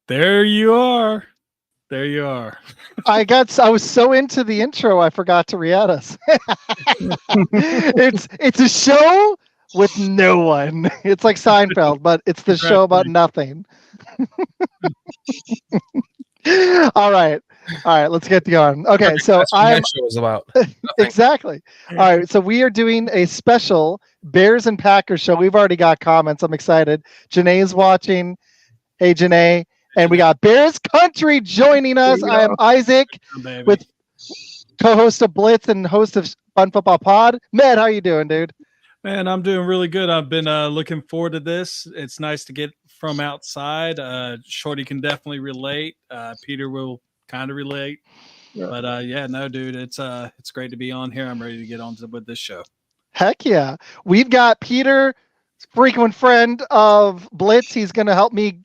There you are. There you are. I was so into the intro, I forgot to re-add us. It's a show with no one. It's like Seinfeld, but it's the show about nothing. All right. Let's get going. Okay, so that show was about. Exactly. All right, so we are doing a special Bears and Packers show. We've already got comments. I'm excited. Janae's watching. Hey, Janae. And we got Bears Country joining us. I am Isaac, with co-host of Blitz and host of Fun Football Pod. Matt, how you doing, dude? Man, I'm doing really good. I've been looking forward to this. It's nice to get from outside. Shorty can definitely relate. Peter will kind of relate. Yeah. But yeah, no, dude, it's great to be on here. I'm ready to get on with this show. Heck yeah. We've got Peter, frequent friend of Blitz. He's going to help me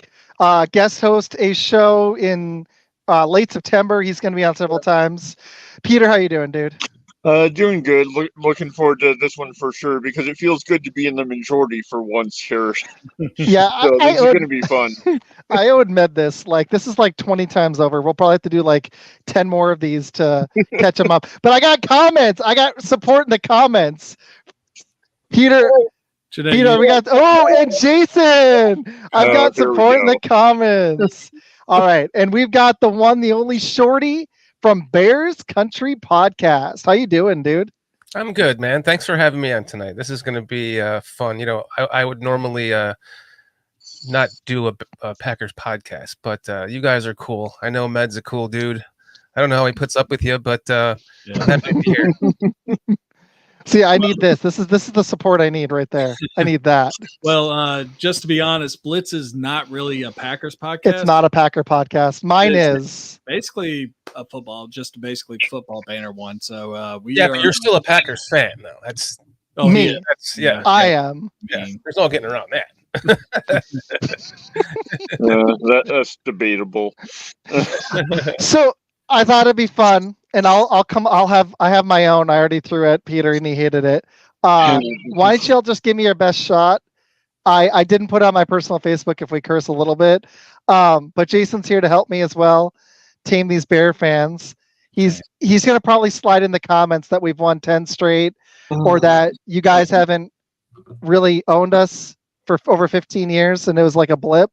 guest host a show in late September. He's going to be on several times. Peter, how you doing, dude? Doing good. Looking forward to this one for sure because it feels good to be in the majority for once here. Yeah, so this is going to be fun. I would admit this. Like, this is like 20 times over. We'll probably have to do like 10 more of these to catch them up. But I got comments. I got support in the comments. Peter, we got and Jason. I've got support in the comments. All right, and we've got the one, the only Shorty from Bears Country Podcast. How you doing, dude? I'm good, man. Thanks for having me on tonight. This is going to be fun. You know, I would normally not do a Packers podcast, but you guys are cool. I know Med's a cool dude. I don't know how he puts up with you, but I'm happy to be here. See, I need this. This is the support I need right there. I need that. Well, just to be honest, Blitz is not really a Packers podcast. It's not a Packer podcast. Mine is basically a football banner one. So but you're still a Packers fan, though. That's me. Yeah, I am. Yeah, there's no getting around that. That's debatable. So I thought it'd be fun, and I have my own. I already threw at Peter, and he hated it. Why don't y'all just give me your best shot? I didn't put on my personal Facebook if we curse a little bit, but Jason's here to help me as well. Tame these Bear fans. He's gonna probably slide in the comments that we've won 10 straight, or that you guys haven't really owned us for over 15 years, and it was like a blip,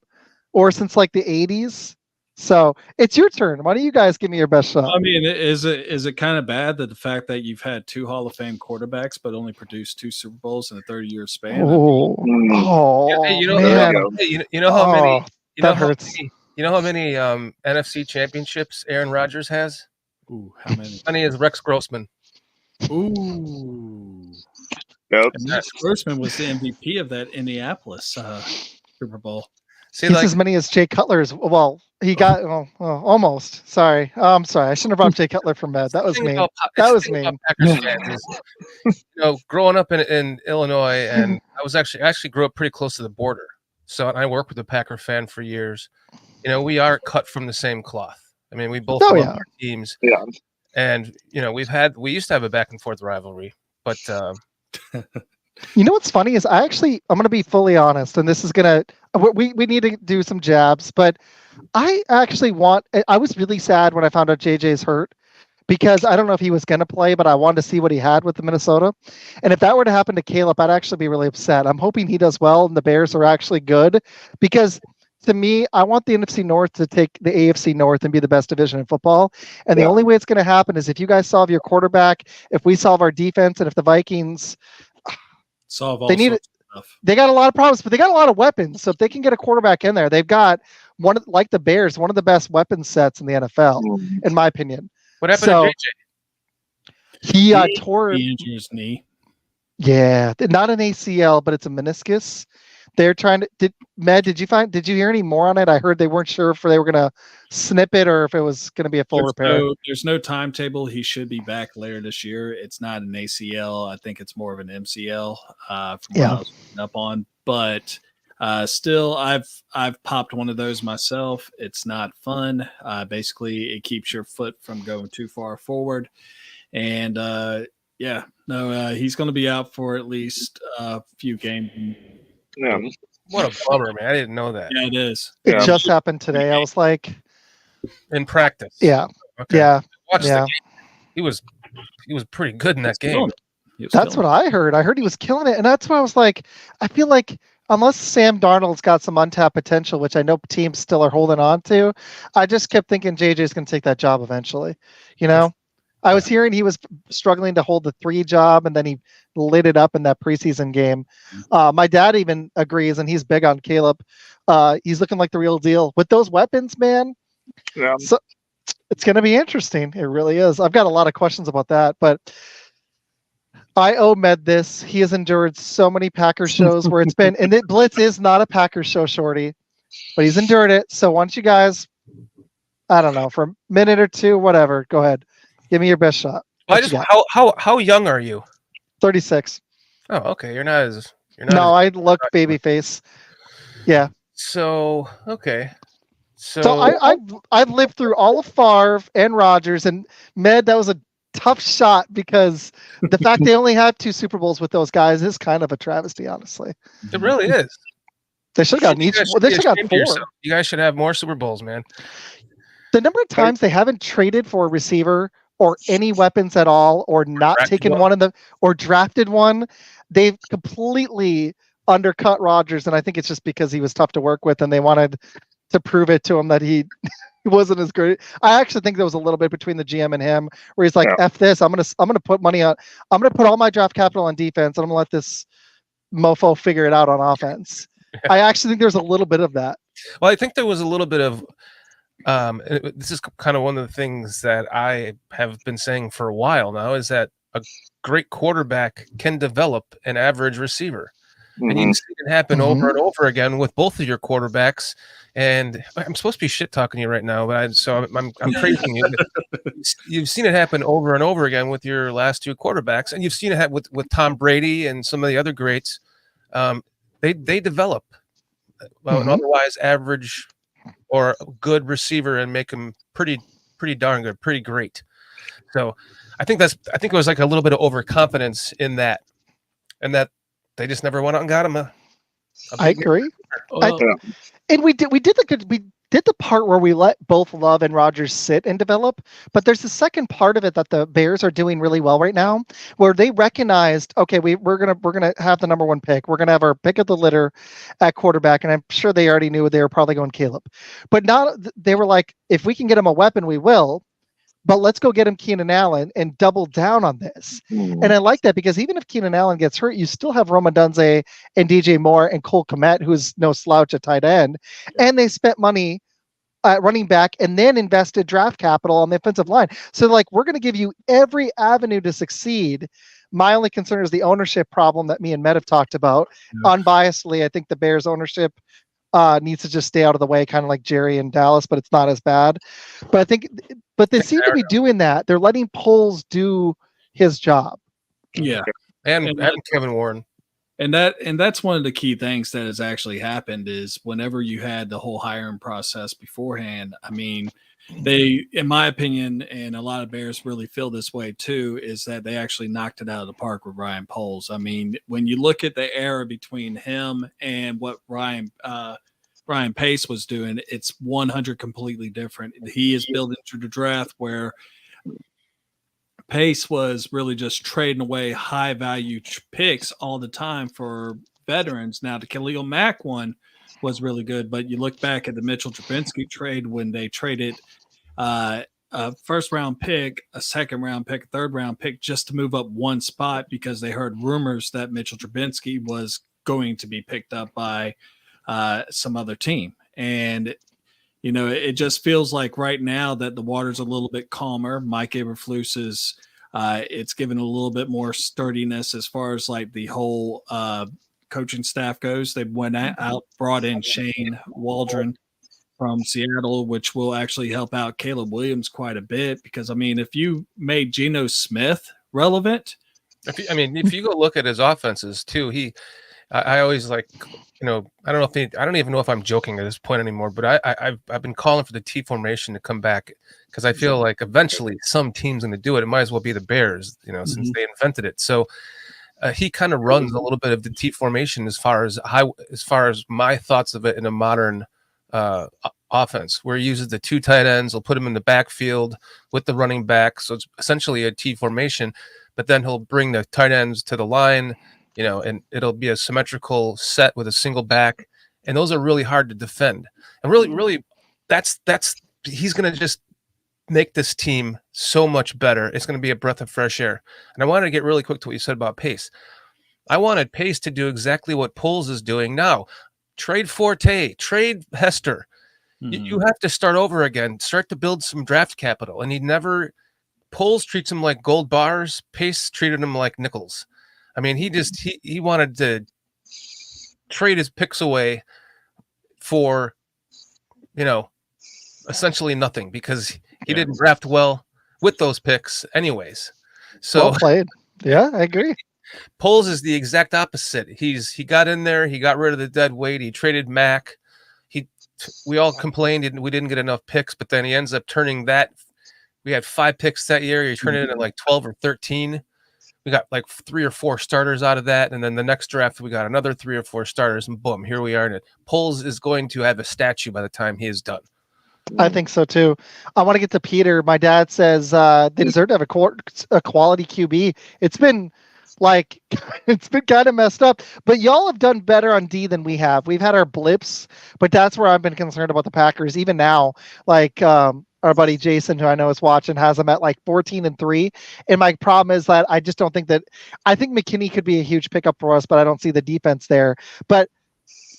or since like the 80s. So it's your turn. Why don't you guys give me your best shot? I mean, is it kind of bad that the fact that you've had 2 Hall of Fame quarterbacks but only produced 2 Super Bowls in a 30-year span? You know how many? That hurts. You know how many NFC championships Aaron Rodgers has? Ooh, how many? How many is Rex Grossman? Ooh. Yep. And Rex Grossman was the MVP of that Indianapolis Super Bowl. See, he's as many as Jay Cutler's. Well, he got almost. Sorry. I'm sorry. I shouldn't have brought Jay Cutler from Med. That was mean. That was mean. Growing up in Illinois, and I actually grew up pretty close to the border. So I worked with a Packer fan for years. You know, we are cut from the same cloth. I mean, we both love our teams. Yeah. And you know, we used to have a back and forth rivalry, but you know what's funny is I'm going to be fully honest, and this is going to we need to do some jabs, but I was really sad when I found out JJ's hurt, because I don't know if he was going to play, but I wanted to see what he had with the Minnesota. And if that were to happen to Caleb, I'd actually be really upset. I'm hoping he does well and the Bears are actually good, because to me, I want the NFC North to take the AFC North and be the best division in football. And the only way it's going to happen is if you guys solve your quarterback, if we solve our defense, and if the Vikings solve all sorts of stuff. They got a lot of problems, but they got a lot of weapons. So if they can get a quarterback in there, they've got like the Bears, one of the best weapon sets in the NFL, in my opinion. What happened to JJ? He tore his knee. Yeah, not an ACL, but it's a meniscus. They're trying to. Did you hear any more on it? I heard they weren't sure if they were going to snip it or if it was going to be a full repair. There's no timetable. He should be back later this year. It's not an ACL. I think it's more of an MCL from what I was picking up on. But still, I've popped one of those myself. It's not fun. Basically, it keeps your foot from going too far forward. And he's going to be out for at least a few games. Yeah. What a bummer, man! I didn't know that. Yeah, it is. It just happened today. I was like, in practice. Yeah. Okay. Yeah. Watch Yeah. the game. He was pretty good in that game. That's what I heard. I heard he was killing it. And that's why I was like, I feel like unless Sam Darnold's got some untapped potential, which I know teams still are holding on to, I just kept thinking JJ's going to take that job eventually. You know, I was hearing he was struggling to hold the 3 job, and then he lit it up in that preseason game. My dad even agrees, and he's big on Caleb. He's looking like the real deal with those weapons, man. Yeah. So it's going to be interesting. It really is. I've got a lot of questions about that, but I owe Med this. He has endured so many Packers shows where it's been, and Blitz is not a Packers show, Shorty, but he's endured it. So once you guys, I don't know, for a minute or two, whatever, go ahead. Give me your best shot. How young are you? 36. Oh, okay. You're not. No, I look babyface. Yeah. So okay. So I've lived through all of Favre and Rodgers, and Med, that was a tough shot because the fact they only had 2 Super Bowls with those guys is kind of a travesty, honestly. It really is. They should have gotten each. They should have got 4. Yourself. You guys should have more Super Bowls, man. The number of times they haven't traded for a receiver or any weapons at all, or not taken one of them, or drafted one, they've completely undercut Rodgers, and I think it's just because he was tough to work with, and they wanted to prove it to him that he wasn't as great. I actually think there was a little bit between the GM and him where he's like, F this, I'm gonna put money on, I'm gonna put all my draft capital on defense, and I'm gonna let this mofo figure it out on offense. I actually think there's a little bit of that. Well, I think there was a little bit of this is kind of one of the things that I have been saying for a while now, is that a great quarterback can develop an average receiver. And you see it happen over and over again with both of your quarterbacks. And I'm supposed to be shit talking to you right now, but I'm praising you. You've seen it happen over and over again with your last 2 quarterbacks, and you've seen it happen with Tom Brady and some of the other greats. They develop an otherwise average or good receiver and make them pretty darn good, pretty great. So I think it was like a little bit of overconfidence in that, and that they just never went out and got him I agree. And we did the part where we let both Love and Rodgers sit and develop, but there's the second part of it that the Bears are doing really well right now, where they recognized, okay, we're gonna have the number 1 pick, we're gonna have our pick of the litter at quarterback, and I'm sure they already knew they were probably going Caleb, but they were like, if we can get him a weapon, we will. But let's go get him Keenan Allen and double down on this. And I like that because even if Keenan Allen gets hurt, you still have Rome Odunze and DJ Moore and Cole Kmet, who's no slouch at tight end. And they spent money at running back and then invested draft capital on the offensive line. So like, we're going to give you every avenue to succeed. My only concern is the ownership problem that me and Met have talked about. Unbiasedly, I think the Bears ownership needs to just stay out of the way, kind of like Jerry in Dallas, but it's not as bad. But they seem to be doing that. They're letting Poles do his job. Yeah. And Kevin Warren. And that's one of the key things that has actually happened is whenever you had the whole hiring process beforehand, I mean, they, in my opinion, and a lot of Bears really feel this way too, is that they actually knocked it out of the park with Ryan Poles. I mean, when you look at the era between him and what Ryan Pace was doing, it's 100 completely different. He is building through the draft where Pace was really just trading away high value picks all the time for veterans. Now the Khalil Mack one was really good, but you look back at the Mitchell Trubisky trade when they traded a first round pick, a second round pick, a third round pick just to move up one spot because they heard rumors that Mitchell Trubisky was going to be picked up by some other team. And you know, it just feels like right now that the water's a little bit calmer. Mike Eberflus is, it's given a little bit more sturdiness as far as like the whole coaching staff goes. They went out, brought in Shane Waldron from Seattle, which will actually help out Caleb Williams quite a bit because, I mean, if you made Geno Smith relevant. If you go look at his offenses too, I always like, you know, I don't even know if I'm joking at this point anymore, but I've been calling for the T formation to come back because I feel like eventually some team's going to do it. It might as well be the Bears, you know, since they invented it. So he kind of runs a little bit of the T formation as far as my thoughts of it in a modern offense, where he uses the 2 tight ends. He'll put him in the backfield with the running back, so it's essentially a T formation. But then he'll bring the tight ends to the line, and it'll be a symmetrical set with a single back, and those are really hard to defend. And really, that's he's going to just make this team so much better. It's going to be a breath of fresh air. And I wanted to get really quick to what you said about Pace. I wanted Pace to do exactly what Poles is doing now. Trade Forte, trade Hester. You have to start over again, start to build some draft capital. And Poles treats him like gold bars. Pace treated him like nickels. I mean, he wanted to trade his picks away for, essentially nothing, because he didn't draft well with those picks anyways. So well played. Yeah, I agree. Poles is the exact opposite. He got in there, he got rid of the dead weight, he traded Mac. We all complained we didn't get enough picks, but then he ends up turning that. We had 5 picks that year. He turned it into like 12 or 13. We got like 3 or 4 starters out of that. And then the next draft, we got another 3 or 4 starters, and boom, here we are. And Poles is going to have a statue by the time he is done. I think so too. I want to get to Peter. My dad says they deserve to have a quality QB. It's been kind of messed up, but y'all have done better on D than we have. We've had our blips, but that's where I've been concerned about the Packers. Even now, our buddy Jason, who I know is watching, has them at like 14-3. And my problem is that I just don't think I think McKinney could be a huge pickup for us, but I don't see the defense there. But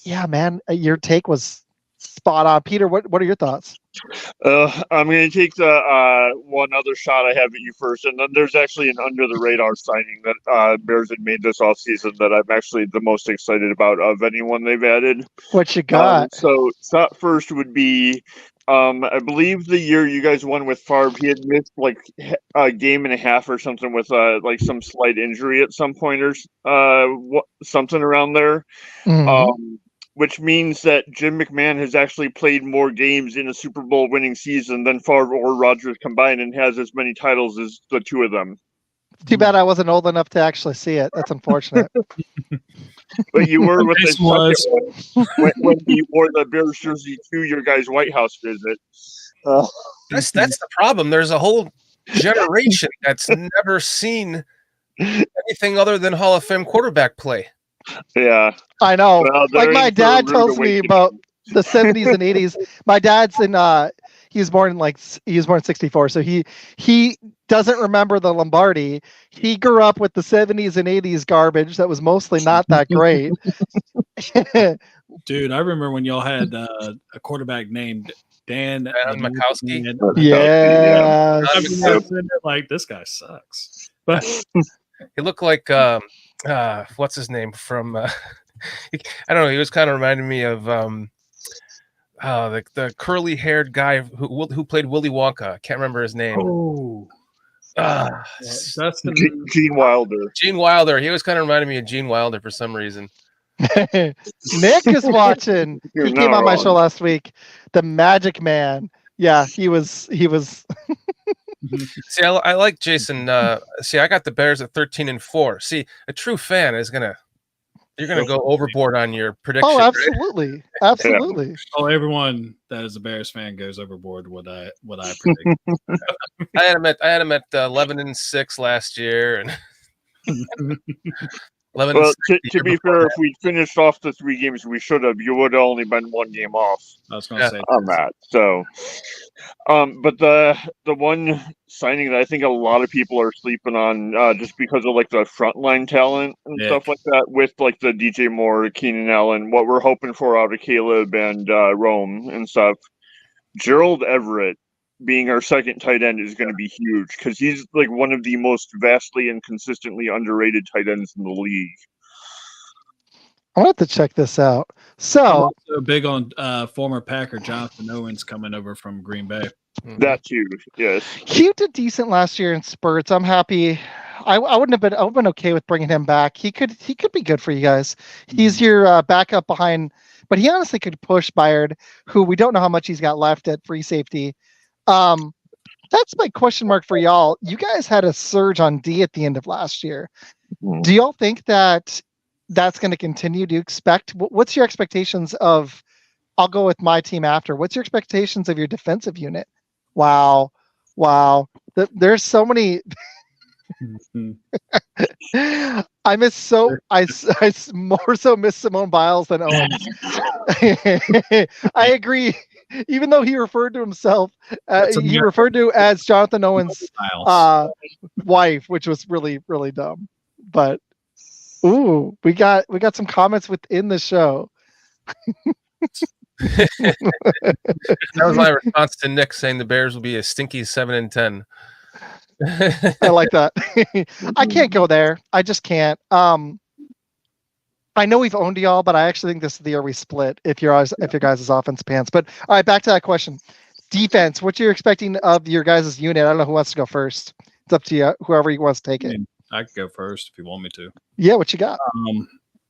yeah, man, your take was spot on. Peter, what are your thoughts? I'm going to take the one other shot I have at you first, and then there's actually an under the radar signing that Bears had made this offseason that I'm actually the most excited about of anyone they've added. What you got? So shot first would be, I believe the year you guys won with Favre, he had missed like a game and a half or something with like some slight injury at some point or something around there. Mm-hmm. Which means that Jim McMahon has actually played more games in a Super Bowl winning season than Favre or Rodgers combined, and has as many titles as the two of them. Too bad I wasn't old enough to actually see it. That's unfortunate. But you were with the second one when he wore the Bears jersey to your guys' White House visit. That's the problem. There's a whole generation that's never seen anything other than Hall of Fame quarterback play. Yeah, I know. Well, like my dad tells me about the 70s and 80s. My dad's he was born in 64, so he doesn't remember the Lombardi. He grew up with the 70s and 80s garbage that was mostly not that great. Dude, I remember when y'all had a quarterback named Dan Makowski. Yeah. I mean, like, this guy sucks. But he looked like what's his name from I don't know, he was kind of reminding me of the curly haired guy who played Willy Wonka. I can't remember his name. That's Gene Wilder. Gene Wilder. He was kind of reminding me of Gene Wilder for some reason. Nick is watching. He came on my show last week. The Magic Man. Yeah, he was See, I like Jason. See, I got the Bears at 13-4. See, a true fan is you're gonna go overboard on your prediction. Oh, absolutely, right? Absolutely. Yeah. Oh, everyone that is a Bears fan goes overboard what I predict. I had him at 11-6 last year, and 11. Well, to be fair, if we finished off the 3 games we should have, you would have only been 1 game off. I was going to say on that. So, but the one signing that I think a lot of people are sleeping on, just because of like the frontline talent and stuff like that, with like the DJ Moore, Keenan Allen, what we're hoping for out of Caleb and Rome and stuff. Gerald Everett being our second tight end is going to be huge, because he's like one of the most vastly and consistently underrated tight ends in the league. I'll have to check this out. So I'm also big on former Packer Jonathan Owens coming over from Green Bay. That too, yes. He did decent last year in spurts. I'm happy. I would have been okay with bringing him back. He could be good for you guys. He's your backup behind, but he honestly could push Byard, who we don't know how much he's got left at free safety. That's my question mark for y'all. You guys had a surge on D at the end of last year. Do y'all think that that's going to continue? Do you expect? What's your expectations of? I'll go with my team after. What's your expectations of your defensive unit? Wow. There's so many. I more so miss Simone Biles than Owens. I agree. Even though he referred to himself, he referred to as Jonathan Owens' wife, which was really, really dumb. But ooh, we got some comments within the show. That was my response to Nick saying the Bears will be a stinky 7-10. I like that. I can't go there. I just can't. I know we've owned y'all, but I actually think this is the year we split. If your guys' offense pants. But all right, back to that question. Defense. What you're expecting of your guys' unit? I don't know who wants to go first. It's up to you. Whoever wants to take it. I could go first if you want me to. Yeah, what you got?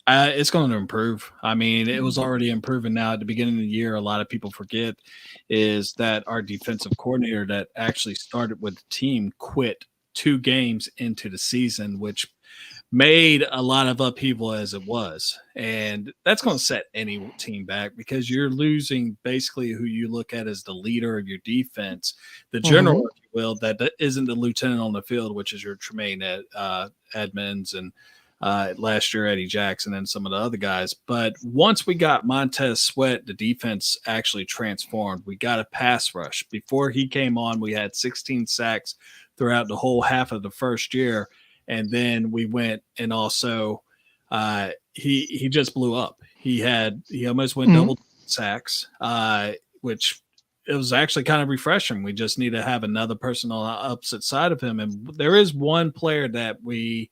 It's going to improve. I mean, it was already improving now. At the beginning of the year, a lot of people forget is that our defensive coordinator that actually started with the team quit 2 games into the season, which made a lot of upheaval as it was. And that's going to set any team back because you're losing basically who you look at as the leader of your defense, the general, if you will, that isn't the lieutenant on the field, which is your Tremaine Edmonds and last year Eddie Jackson and some of the other guys. But once we got Montez Sweat, the defense actually transformed. We got a pass rush. Before he came on, we had 16 sacks throughout the whole half of the first year. And then we went and also he just blew up. He almost went double sacks, which it was actually kind of refreshing. We just need to have another person on the opposite side of him. And there is one player that we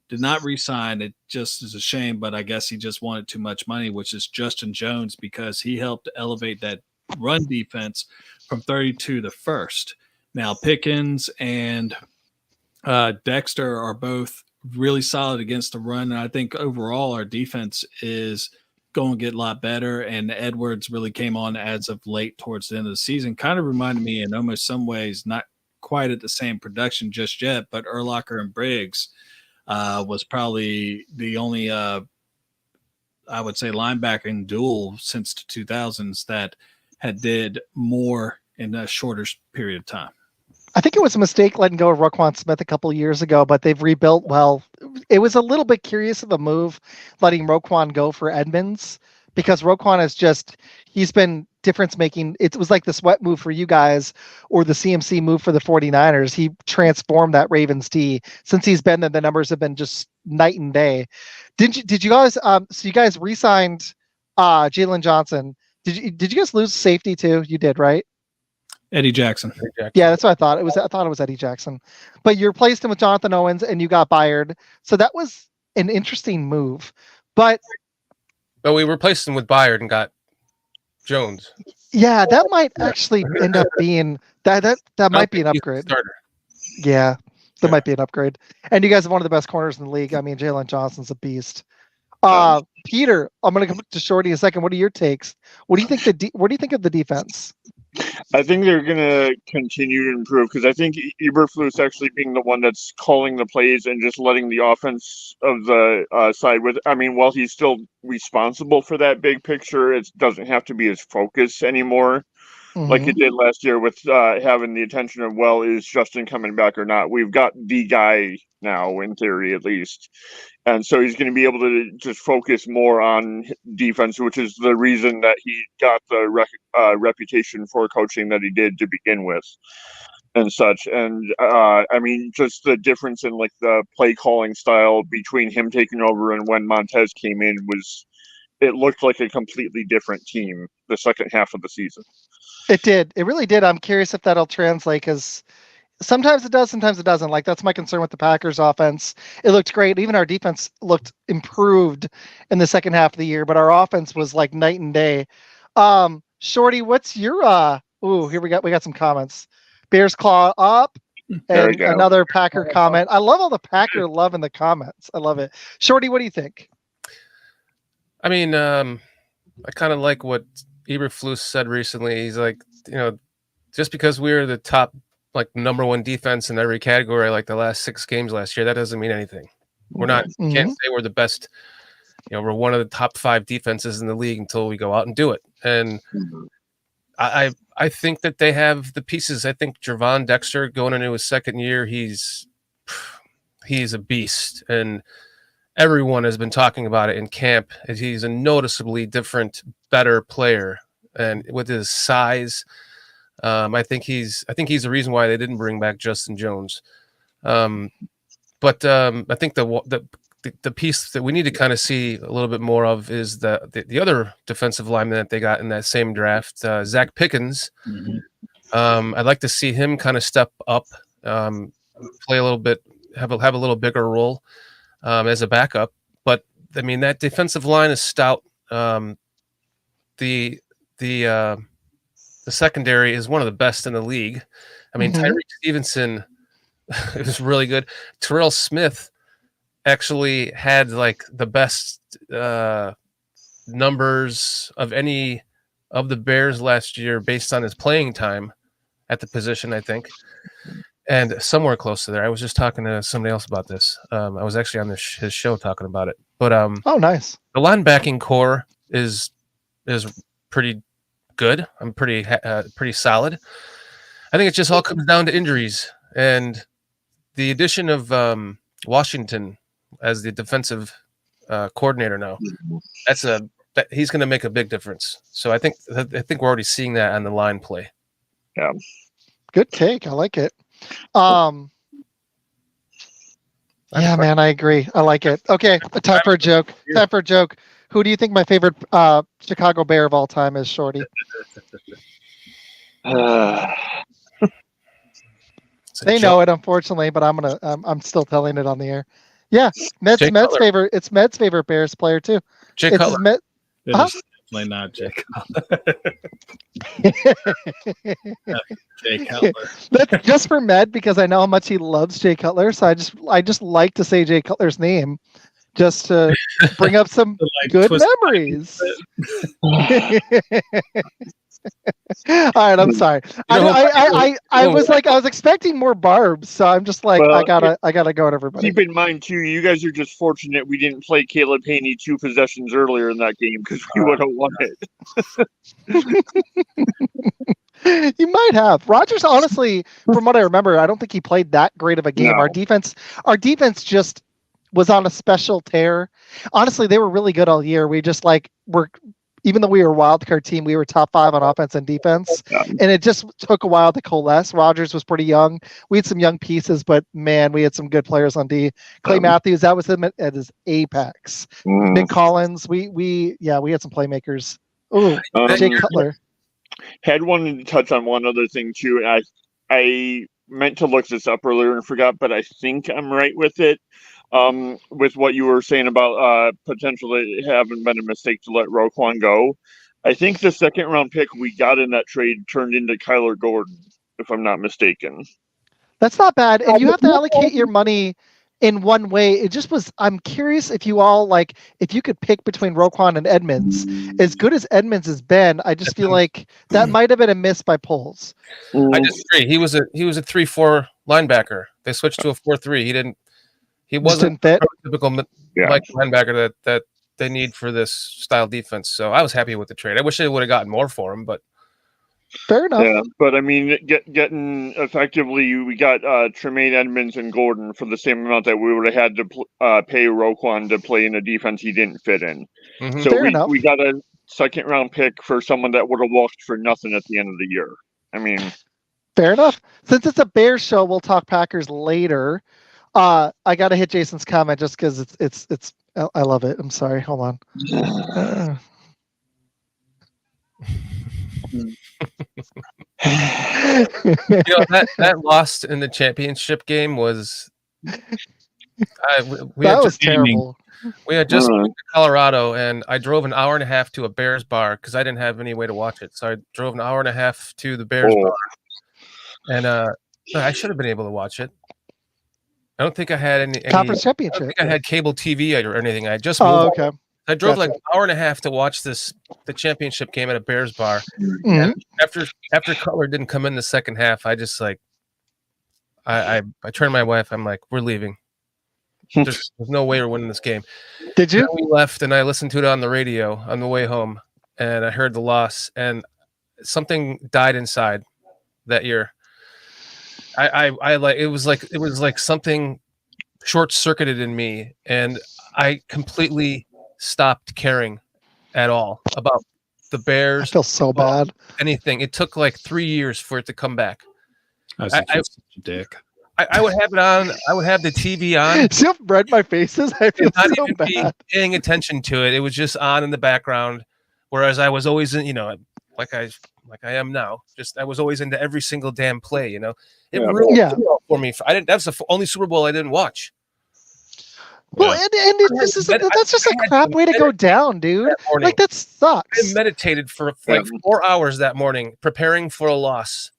did not re-sign. It just is a shame, but I guess he just wanted too much money, which is Justin Jones, because he helped elevate that run defense from 32 to first. Now Pickens and Dexter are both really solid against the run. And I think overall our defense is going to get a lot better. And Edwards really came on as of late towards the end of the season. Kind of reminded me in almost some ways, not quite at the same production just yet, but Urlacher and Briggs was probably the only, I would say, linebacking duel since the 2000s that had did more in a shorter period of time. I think it was a mistake letting go of Roquan Smith a couple of years ago, but they've rebuilt well. It was a little bit curious of a move letting Roquan go for Edmonds because Roquan he's been difference making. It was like the Sweat move for you guys or the CMC move for the 49ers. He transformed that Ravens D. Since he's been there, the numbers have been just night and day. Did you guys so you guys re-signed Jalen Johnson. Did you guys lose safety too? You did, right? Eddie Jackson. Yeah, that's what I thought. I thought it was Eddie Jackson. But you replaced him with Jonathan Owens and you got Byard. So that was an interesting move. But we replaced him with Byard and got Jones. Yeah, that might actually end up being that might be an upgrade. Starter. Yeah, that might be an upgrade. And you guys have one of the best corners in the league. I mean, Jalen Johnson's a beast. Peter, I'm going to come to Shorty in a second. What are your takes? What do you think what do you think of the defense? I think they're going to continue to improve because I think Eberflus actually being the one that's calling the plays and just letting the offense of the side with. I mean, while he's still responsible for that big picture, it doesn't have to be his focus anymore. Like it did last year with having the attention of, well, is Justin coming back or not? We've got the guy now, in theory at least. And so he's going to be able to just focus more on defense, which is the reason that he got the reputation for coaching that he did to begin with and such. And I mean, just the difference in like the play calling style between him taking over and when Montez came in it looked like a completely different team the second half of the season. It did. It really did. I'm curious if that'll translate because sometimes it does, sometimes it doesn't. Like that's my concern with the Packers offense. It looked great. Even our defense looked improved in the second half of the year, but our offense was like night and day. Shorty, what's your here we got some comments. Bears claw up and another Packer comment. I love all the Packer love in the comments. I love it. Shorty, what do you think? I mean, I kind of like what Eberflus said recently. He's like, just because we're the top, like number one defense in every category, like the last 6 games last year, that doesn't mean anything. We're not can't say we're the best. We're one of the top 5 defenses in the league until we go out and do it. And I think that they have the pieces. I think Jervon Dexter going into his second year, he's a beast, and everyone has been talking about it in camp. He's a noticeably different, better player, and with his size, I think he's the reason why they didn't bring back Justin Jones. But I think the piece that we need to kind of see a little bit more of is the other defensive lineman that they got in that same draft, Zach Pickens. I'd like to see him kind of step up, play a little bit, have a little bigger role as a backup. But I mean, that defensive line is stout. The secondary is one of the best in the league. I mean, Tyreek Stevenson it was really good. Terrell Smith actually had like the best numbers of any of the Bears last year based on his playing time at the position, I think, and somewhere close to there. I was just talking to somebody else about this. I was actually on his show talking about it. But oh, nice. The linebacking core is pretty good. I'm pretty solid. I think it just all comes down to injuries, and the addition of Washington as the defensive coordinator now. He's going to make a big difference. So I think we're already seeing that on the line play. Yeah, good take. I like it. Yeah, man, I agree. I like it. Okay, time for a joke. Who do you think my favorite Chicago Bear of all time is, Shorty? They know it, unfortunately, but I'm still telling it on the air. Yeah, Med's favorite. It's Med's favorite Bears player too. Jay Cutler. It is definitely not Jay Cutler. Jay Cutler. That's just for Med because I know how much he loves Jay Cutler. So I just like to say Jay Cutler's name, just to bring up some good memories. All right, I'm sorry. I was expecting more barbs, so I'm just like, I gotta go at everybody. Keep in mind too, you guys are just fortunate we didn't play Caleb Haney 2 possessions earlier in that game because we would have won it. You might have. Rodgers, honestly, from what I remember, I don't think he played that great of a game. No. Our defense just was on a special tear. Honestly, they were really good all year. We just even though we were a wild card team, we were top 5 on offense and defense. Yeah. And it just took a while to coalesce. Rodgers was pretty young. We had some young pieces, but man, we had some good players on D. Clay Matthews, that was him at his apex. Nick Collins, we had some playmakers. Oh, Jay Cutler. Had wanted to touch on one other thing too. I meant to look this up earlier and forgot, but I think I'm right with it. With what you were saying about potentially having been a mistake to let Roquan go. I think the second round pick we got in that trade turned into Kyler Gordon, if I'm not mistaken. That's not bad. And you have to allocate your money in one way. It just was, I'm curious if you all if you could pick between Roquan and Edmonds. As good as Edmonds has been, I just feel like that might have been a miss by Poles. I disagree. He was a 3-4 linebacker. They switched to a 4-3. He wasn't the typical linebacker that they need for this style defense. So I was happy with the trade. I wish they would have gotten more for him, but fair enough. Yeah, but I mean, getting effectively, we got Tremaine Edmonds and Gordon for the same amount that we would have had to pay Roquan to play in a defense he didn't fit in. Mm-hmm. So we got a second round pick for someone that would have walked for nothing at the end of the year. I mean, fair enough. Since it's a Bears show, we'll talk Packers later. I gotta hit Jason's comment just because it's I love it. I'm sorry. Hold on. That loss in the championship game was was terrible. We had just moved to Colorado, and I drove an hour and a half to a Bears bar because I didn't have any way to watch it. So I drove an hour and a half to the Bears bar, and I should have been able to watch it. I don't think I had any conference championship. I don't think I had cable TV or anything. I just moved. Oh, okay. I drove like an hour and a half to watch the championship game at a Bears bar. Mm-hmm. And after Cutler didn't come in the second half, I just I turned to my wife. I'm like, we're leaving. There's no way we're winning this game. Did you? And we left, and I listened to it on the radio on the way home, and I heard the loss, and something died inside that year. I like it was like something short circuited in me, and I completely stopped caring at all about the Bears. I feel so bad. Anything. It took like 3 years for it to come back. I was such a dick. I would have it on. I would have the TV on. See how red my face is? I feel Not so even bad. paying attention to it. It was just on in the background. Whereas I was always in, like I am now. Just I was always into every single damn play. It ruined Yeah. for me. That's the only Super Bowl I didn't watch. Well, and that's just a crap way to go down, dude. Like that sucks. I meditated for like 4 hours that morning, preparing for a loss.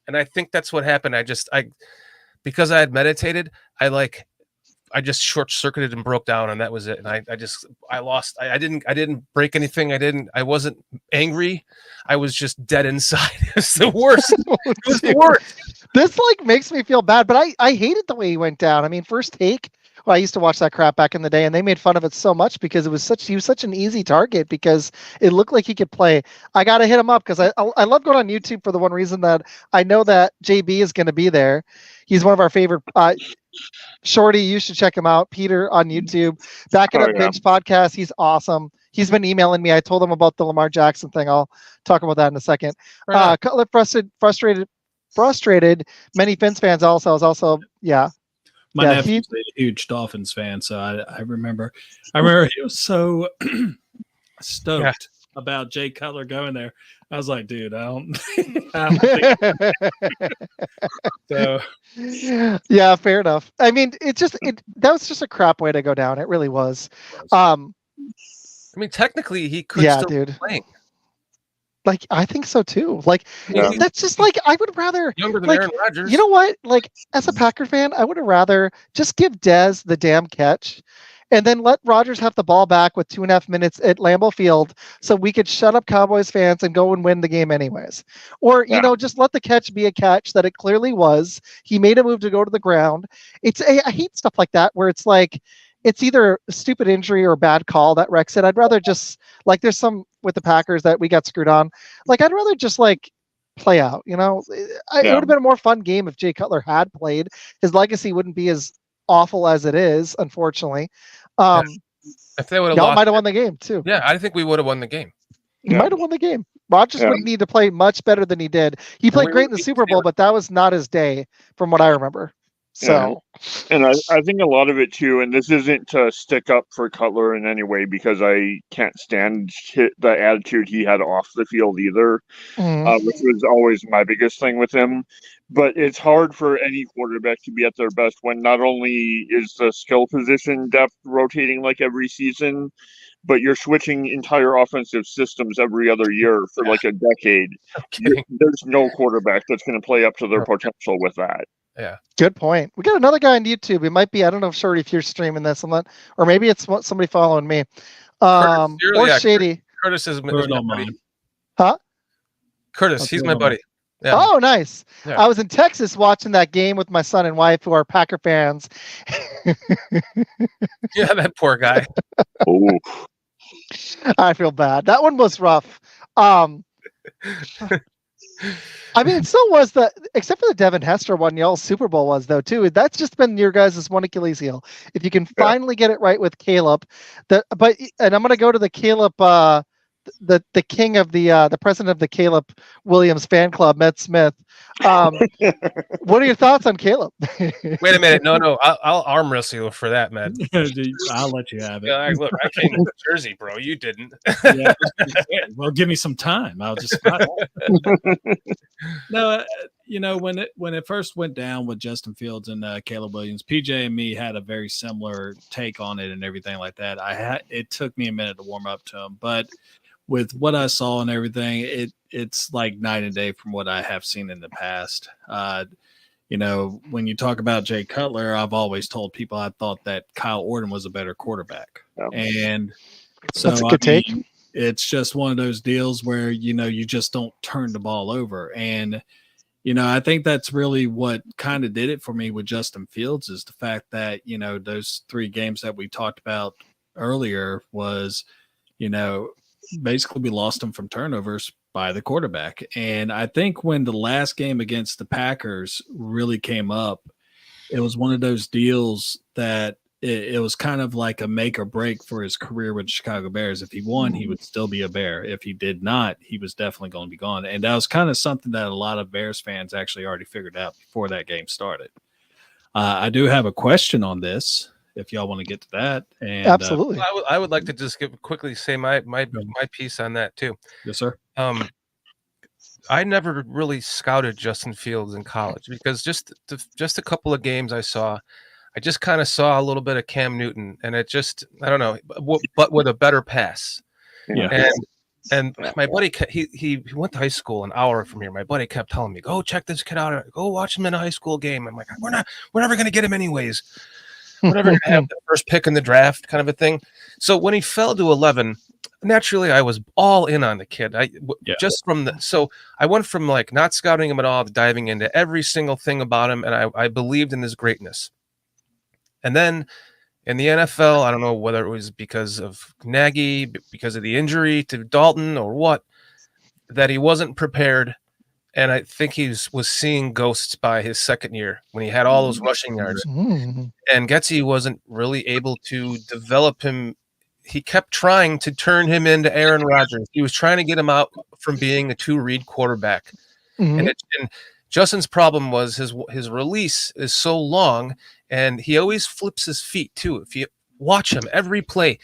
And I think that's what happened. Because I had meditated, I just short circuited and broke down, and that was it. And I lost. I didn't break anything. I wasn't angry. I was just dead inside. It's the worst. It was the worst. This makes me feel bad, but I hated the way he went down. I mean, First Take. Well, I used to watch that crap back in the day, and they made fun of it so much because he was such an easy target because it looked like he could play. I got to hit him up because I love going on YouTube for the one reason that I know that JB is going to be there. He's one of our favorite. Shorty, you should check him out. Peter on YouTube. Back in Up Bench podcast. He's awesome. He's been emailing me. I told him about the Lamar Jackson thing. I'll talk about that in a second. Cutler frustrated. Many Fins fans also. My nephew's a huge Dolphins fan, so I remember he was so stoked about Jay Cutler going there. I was like, dude, I don't think so. Yeah, fair enough. I mean, that was just a crap way to go down. It really was. I mean, technically, he could still be playing. I think so too. That's just I would rather younger than Aaron Rodgers. You know what? As a Packer fan, I would have rather just give Dez the damn catch, and then let Rodgers have the ball back with 2.5 minutes at Lambeau Field, so we could shut up Cowboys fans and go and win the game anyways. Or just let the catch be a catch that it clearly was. He made a move to go to the ground. I hate stuff like that where it's it's either a stupid injury or a bad call that wrecks it. I'd rather just there's some with the Packers that we got screwed on. I'd rather just play out. It would have been a more fun game if Jay Cutler had played. His legacy wouldn't be as awful as it is, unfortunately. If they would have, y'all might have won the game too. Yeah, I think we would have won the game. He might have won the game. Rodgers would need to play much better than he did. He played great in the Super Bowl, but that was not his day, from what I remember. So, and I think a lot of it too, and this isn't to stick up for Cutler in any way because I can't stand the attitude he had off the field either, which was always my biggest thing with him. But it's hard for any quarterback to be at their best when not only is the skill position depth rotating every season, but you're switching entire offensive systems every other year for a decade. There's no quarterback that's going to play up to their potential with that. Yeah. Good point. We got another guy on YouTube. It might be, I don't know, Shorty, if you're streaming this, or maybe it's somebody following me. Shady. Curtis is my buddy. Huh? Curtis, he's my buddy. Yeah. Oh, nice. Yeah. I was in Texas watching that game with my son and wife who are Packer fans. Yeah, that poor guy. Oh. I feel bad. That one was rough. I mean, so was except for the Devin Hester one, y'all's Super Bowl was though too. That's just been your guys' one Achilles heel. If you can finally get it right with Caleb, and I'm gonna go to the Caleb, the king of the president of the Caleb Williams fan club, Med Smith. What are your thoughts on Caleb? Wait a minute, no, I'll arm wrestle you for that, man. I'll let you have it. Yeah, look, I came to Jersey, bro. You didn't. Yeah, well, give me some time. I'll just. No, when it first went down with Justin Fields and Caleb Williams, PJ and me had a very similar take on it and everything like that. It took me a minute to warm up to him, but with what I saw and everything, it's like night and day from what I have seen in the past. When you talk about Jay Cutler, I've always told people I thought that Kyle Orton was a better quarterback. And so that's a good take. It's just one of those deals where, you just don't turn the ball over. And, I think that's really what kind of did it for me with Justin Fields is the fact that, those 3 games that we talked about earlier was, basically we lost him from turnovers by the quarterback. And I think when the last game against the Packers really came up, it was one of those deals that it was kind of like a make or break for his career with the Chicago Bears. If he won, he would still be a Bear. If he did not, he was definitely going to be gone. And that was kind of something that a lot of Bears fans actually already figured out before that game started. I do have a question on this, if y'all want to get to that. And absolutely, I would like to just quickly say my piece on that too. Yes, sir. I never really scouted Justin Fields in college because just a couple of games I saw. I just kind of saw a little bit of Cam Newton, and it just, I don't know, but with a better pass. Yeah. And my buddy, he went to high school an hour from here. My buddy kept telling me, go check this kid out. Go watch him in a high school game. I'm like, we're never going to get him anyways. We're never going to have the first pick in the draft kind of a thing. So when he fell to 11, naturally I was all in on the kid. So I went from like not scouting him at all to diving into every single thing about him. And I believed in his greatness. And then in the NFL, I don't know whether it was because of Nagy, because of the injury to Dalton or what, that he wasn't prepared. And I think he was seeing ghosts by his second year when he had all those rushing yards. And Getsy wasn't really able to develop him. He kept trying to turn him into Aaron Rodgers. He was trying to get him out from being a 2-read quarterback. And Justin's problem was his release is so long, and he always flips his feet too. If you watch him every play,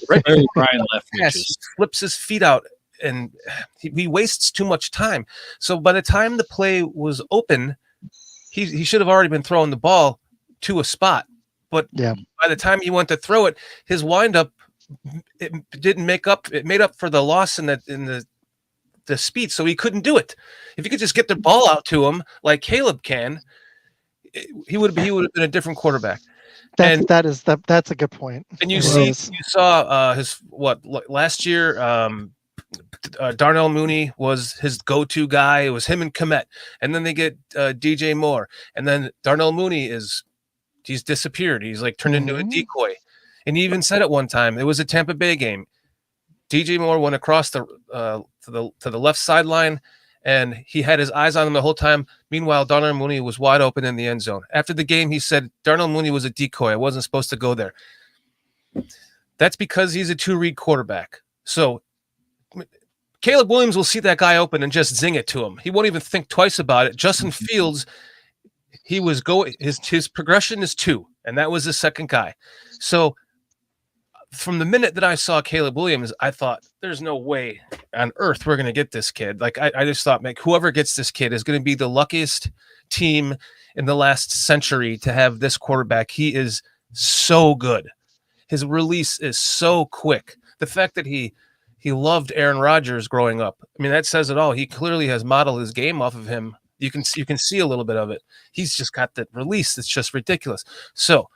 right Brian left he flips his feet out, and he wastes too much time. So by the time the play was open, he should have already been throwing the ball to a spot. But by the time he went to throw it, his windup it didn't make up. It made up for the loss in the speed, so he couldn't do it. If you could just get the ball out to him like Caleb can, he would have been a different quarterback. That's a good point. And you saw his last year. Darnell Mooney was his go-to guy. It was him and Kmet, and then they get DJ Moore, and then Darnell Mooney he's disappeared. He's like turned into a decoy, and he even said at one time it was a Tampa Bay game. DJ Moore went across to the left sideline, and he had his eyes on him the whole time. Meanwhile, Darnell Mooney was wide open in the end zone. After the game, he said, Darnell Mooney was a decoy. I wasn't supposed to go there. That's because he's a 2-read quarterback. So Caleb Williams will see that guy open and just zing it to him. He won't even think twice about it. Justin Fields, his progression is 2, and that was the second guy. So from the minute that I saw Caleb Williams, I thought, there's no way on earth we're going to get this kid. Like, I just thought, whoever gets this kid is going to be the luckiest team in the last century to have this quarterback. He is so good. His release is so quick. The fact that he loved Aaron Rodgers growing up, I mean, that says it all. He clearly has modeled his game off of him. You can see a little bit of it. He's just got that release that's just ridiculous. So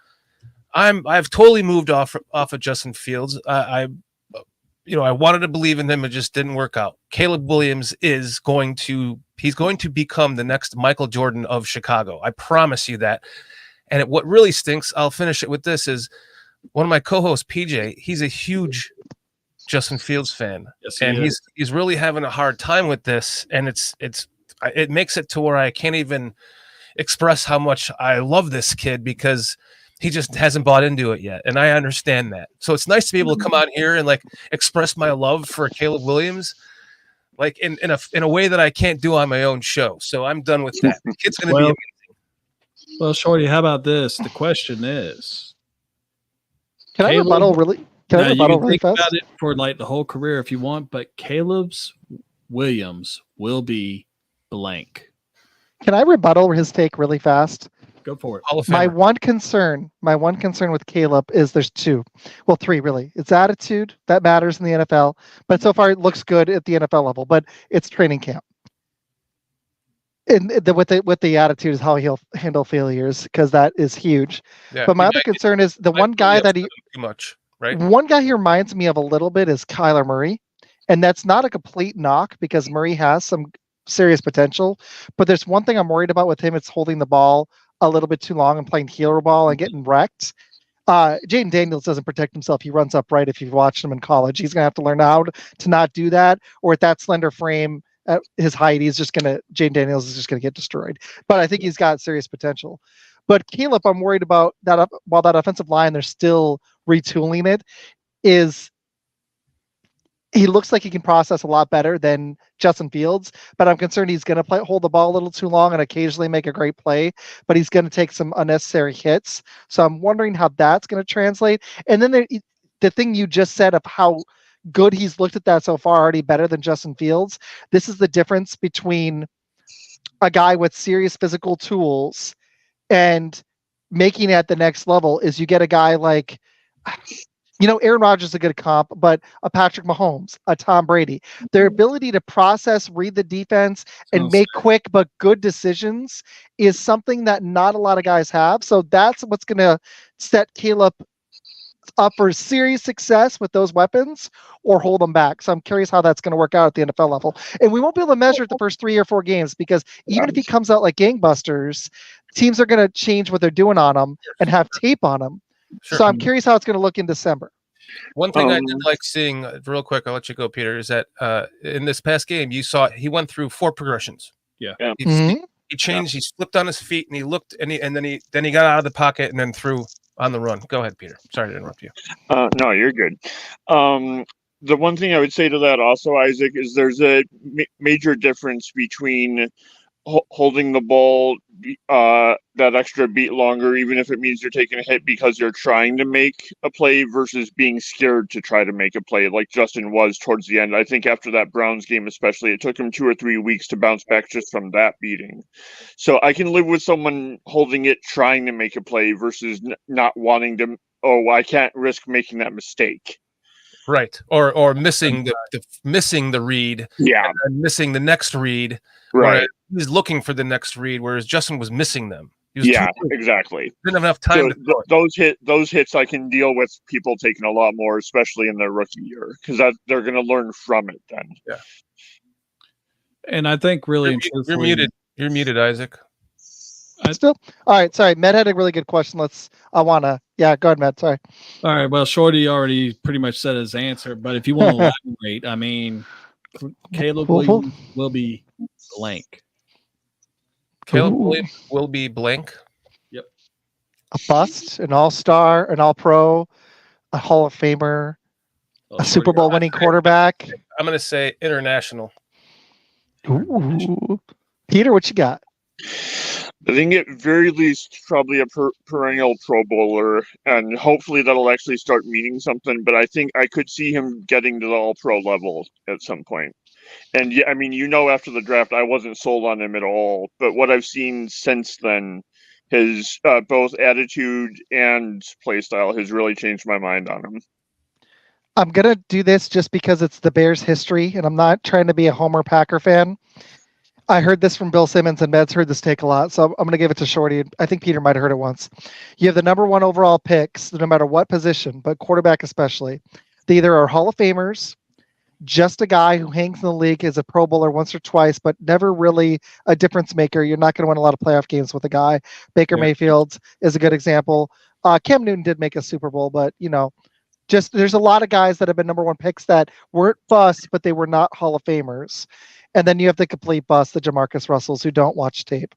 I've totally moved off of Justin Fields. I wanted to believe in him. It just didn't work out. Caleb Williams he's going to become the next Michael Jordan of Chicago. I promise you that. And what really stinks, I'll finish it with this, is one of my co-hosts, PJ, he's a huge Justin Fields fan. Yes, and he's really having a hard time with this. And it makes it to where I can't even express how much I love this kid because he just hasn't bought into it yet. And I understand that. So it's nice to be able to come out here and like express my love for Caleb Williams, like in a way that I can't do on my own show. So I'm done with that. The kid's going to be amazing. Well, Shorty, how about this? The question is, can I rebuttal really? Can I rebuttal really fast? About it for like the whole career if you want, but Caleb's Williams will be blank. Can I rebuttal his take really fast? Go for it. My one concern with Caleb is there's 2. Well, 3 really. It's attitude that matters in the NFL, but so far it looks good at the NFL level, but it's training camp. And with the attitude is how he'll handle failures, because that is huge. Yeah, but my other concern is the one guy that too much, right? One guy he reminds me of a little bit is Kyler Murray. And that's not a complete knock because Murray has some serious potential. But there's one thing I'm worried about with him. It's holding the ball a little bit too long and playing healer ball and getting wrecked. Jaden Daniels doesn't protect himself. He runs upright. If you've watched him in college, he's going to have to learn how to not do that. Or at that slender frame, at his height, Jaden Daniels is just going to get destroyed. But I think he's got serious potential. But Caleb, I'm worried about that. While that offensive line, they're still retooling it. He looks like he can process a lot better than Justin Fields, but I'm concerned he's going to hold the ball a little too long and occasionally make a great play, but he's going to take some unnecessary hits. So I'm wondering how that's going to translate. And then the thing you just said of how good he's looked at that so far, already better than Justin Fields. This is the difference between a guy with serious physical tools and making it at the next level is you get a guy like, Aaron Rodgers is a good comp, but a Patrick Mahomes, a Tom Brady, their ability to process, read the defense, and make quick but good decisions is something that not a lot of guys have. So that's what's going to set Caleb up for serious success with those weapons or hold them back. So I'm curious how that's going to work out at the NFL level. And we won't be able to measure it the first 3 or 4 games because even if he comes out like gangbusters, teams are going to change what they're doing on him and have tape on him. Sure. So I'm curious how it's going to look in December. One thing I did like seeing, real quick, I'll let you go, Peter, is that in this past game, you saw he went through 4 progressions. Yeah. He changed, he slipped on his feet, and he looked, and then he got out of the pocket and then threw on the run. Go ahead, Peter. Sorry to interrupt you. No, you're good. The one thing I would say to that also, Isaac, is there's a major difference between holding the ball that extra beat longer, even if it means you're taking a hit because you're trying to make a play versus being scared to try to make a play like Justin was towards the end. I think after that Browns game especially, it took him 2 or 3 weeks to bounce back just from that beating. So I can live with someone holding it, trying to make a play versus not wanting to, I can't risk making that mistake. Right. Or missing the read. Yeah. And missing the next read. Right. He's looking for the next read, whereas Justin was missing them. Exactly. Didn't have enough time. So those hits I can deal with people taking a lot more, especially in their rookie year, because they're going to learn from it then. Yeah. And I think really, you're muted. You're muted, Isaac. All right. Sorry, Med had a really good question. Go ahead, Med. Sorry. All right. Well, Shorty already pretty much said his answer, but if you want to elaborate, I mean, Caleb Williams will be blank. Caleb Williams will be blank. Yep. A bust, an all-star, an all-pro, a Hall of Famer, a Super Bowl winning quarterback. I'm going to say international. Ooh. Peter, what you got? I think at very least probably a perennial Pro Bowler, and hopefully that'll actually start meaning something. But I think I could see him getting to the All-Pro level at some point. And yeah, I mean, after the draft, I wasn't sold on him at all. But what I've seen since then, his both attitude and play style has really changed my mind on him. I'm going to do this just because it's the Bears' history, and I'm not trying to be a Homer Packer fan. I heard this from Bill Simmons, and Med's heard this take a lot, so I'm going to give it to Shorty. I think Peter might have heard it once. You have the number 1 overall picks, no matter what position, but quarterback especially. They either are Hall of Famers, just a guy who hangs in the league as a Pro Bowler once or twice, but never really a difference maker. You're not going to win a lot of playoff games with a guy. Baker Mayfield is a good example. Cam Newton did make a Super Bowl, but, there's a lot of guys that have been number 1 picks that weren't busts, but they were not Hall of Famers. And then you have the complete bust, the Jamarcus Russells who don't watch tape.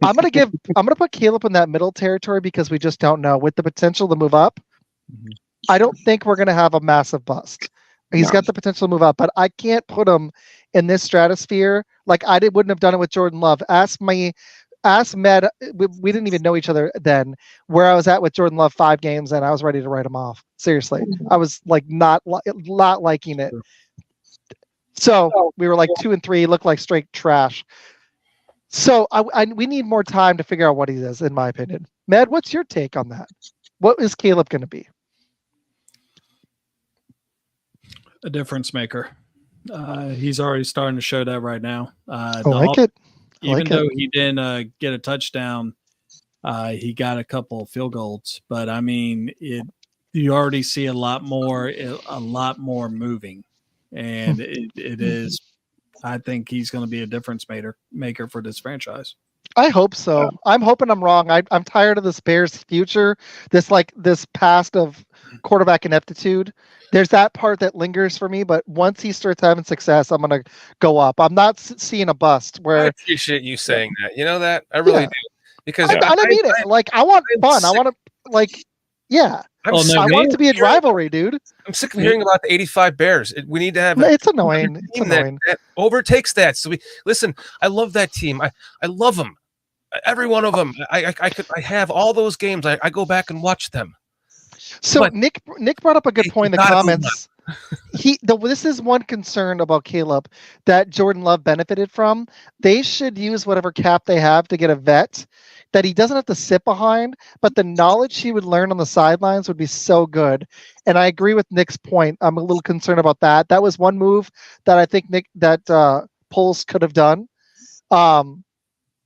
I'm going to put Caleb in that middle territory because we just don't know. With the potential to move up, I don't think we're going to have a massive bust. He's got the potential to move up, but I can't put him in this stratosphere. Like wouldn't have done it with Jordan Love. Ask Med. We didn't even know each other then. Where I was at with Jordan Love 5 games, and I was ready to write him off. Seriously, I was like not liking it. So we were like 2 and 3, looked like straight trash. So we need more time to figure out what he is, in my opinion. Med, what's your take on that? What is Caleb going to be? A difference maker. He's already starting to show that right now. Even though he didn't get a touchdown, he got a couple of field goals. But I mean, you already see a lot more moving, and it is I think he's going to be a difference maker for this franchise. I hope so. I'm hoping I'm wrong. I'm tired of this Bears future, this past of quarterback ineptitude. There's that part that lingers for me, but once he starts having success, I'm going to go up. I'm not seeing a bust where I appreciate you saying that. You know that? I really do. Because I mean it. Like, I want fun. I want to, like, yeah. I want it to be a rivalry, dude. I'm sick of hearing about the 85 Bears. We need to have it's annoying. It's annoying. That overtakes that. So listen, I love that team. I love them. Every one of them. I have all those games. I go back and watch them. So but Nick brought up a good point in the comments. This is one concern about Caleb that Jordan Love benefited from. They should use whatever cap they have to get a vet that he doesn't have to sit behind, but the knowledge he would learn on the sidelines would be so good. And I agree with Nick's point. I'm a little concerned about that. That was one move that I think Poles could have done.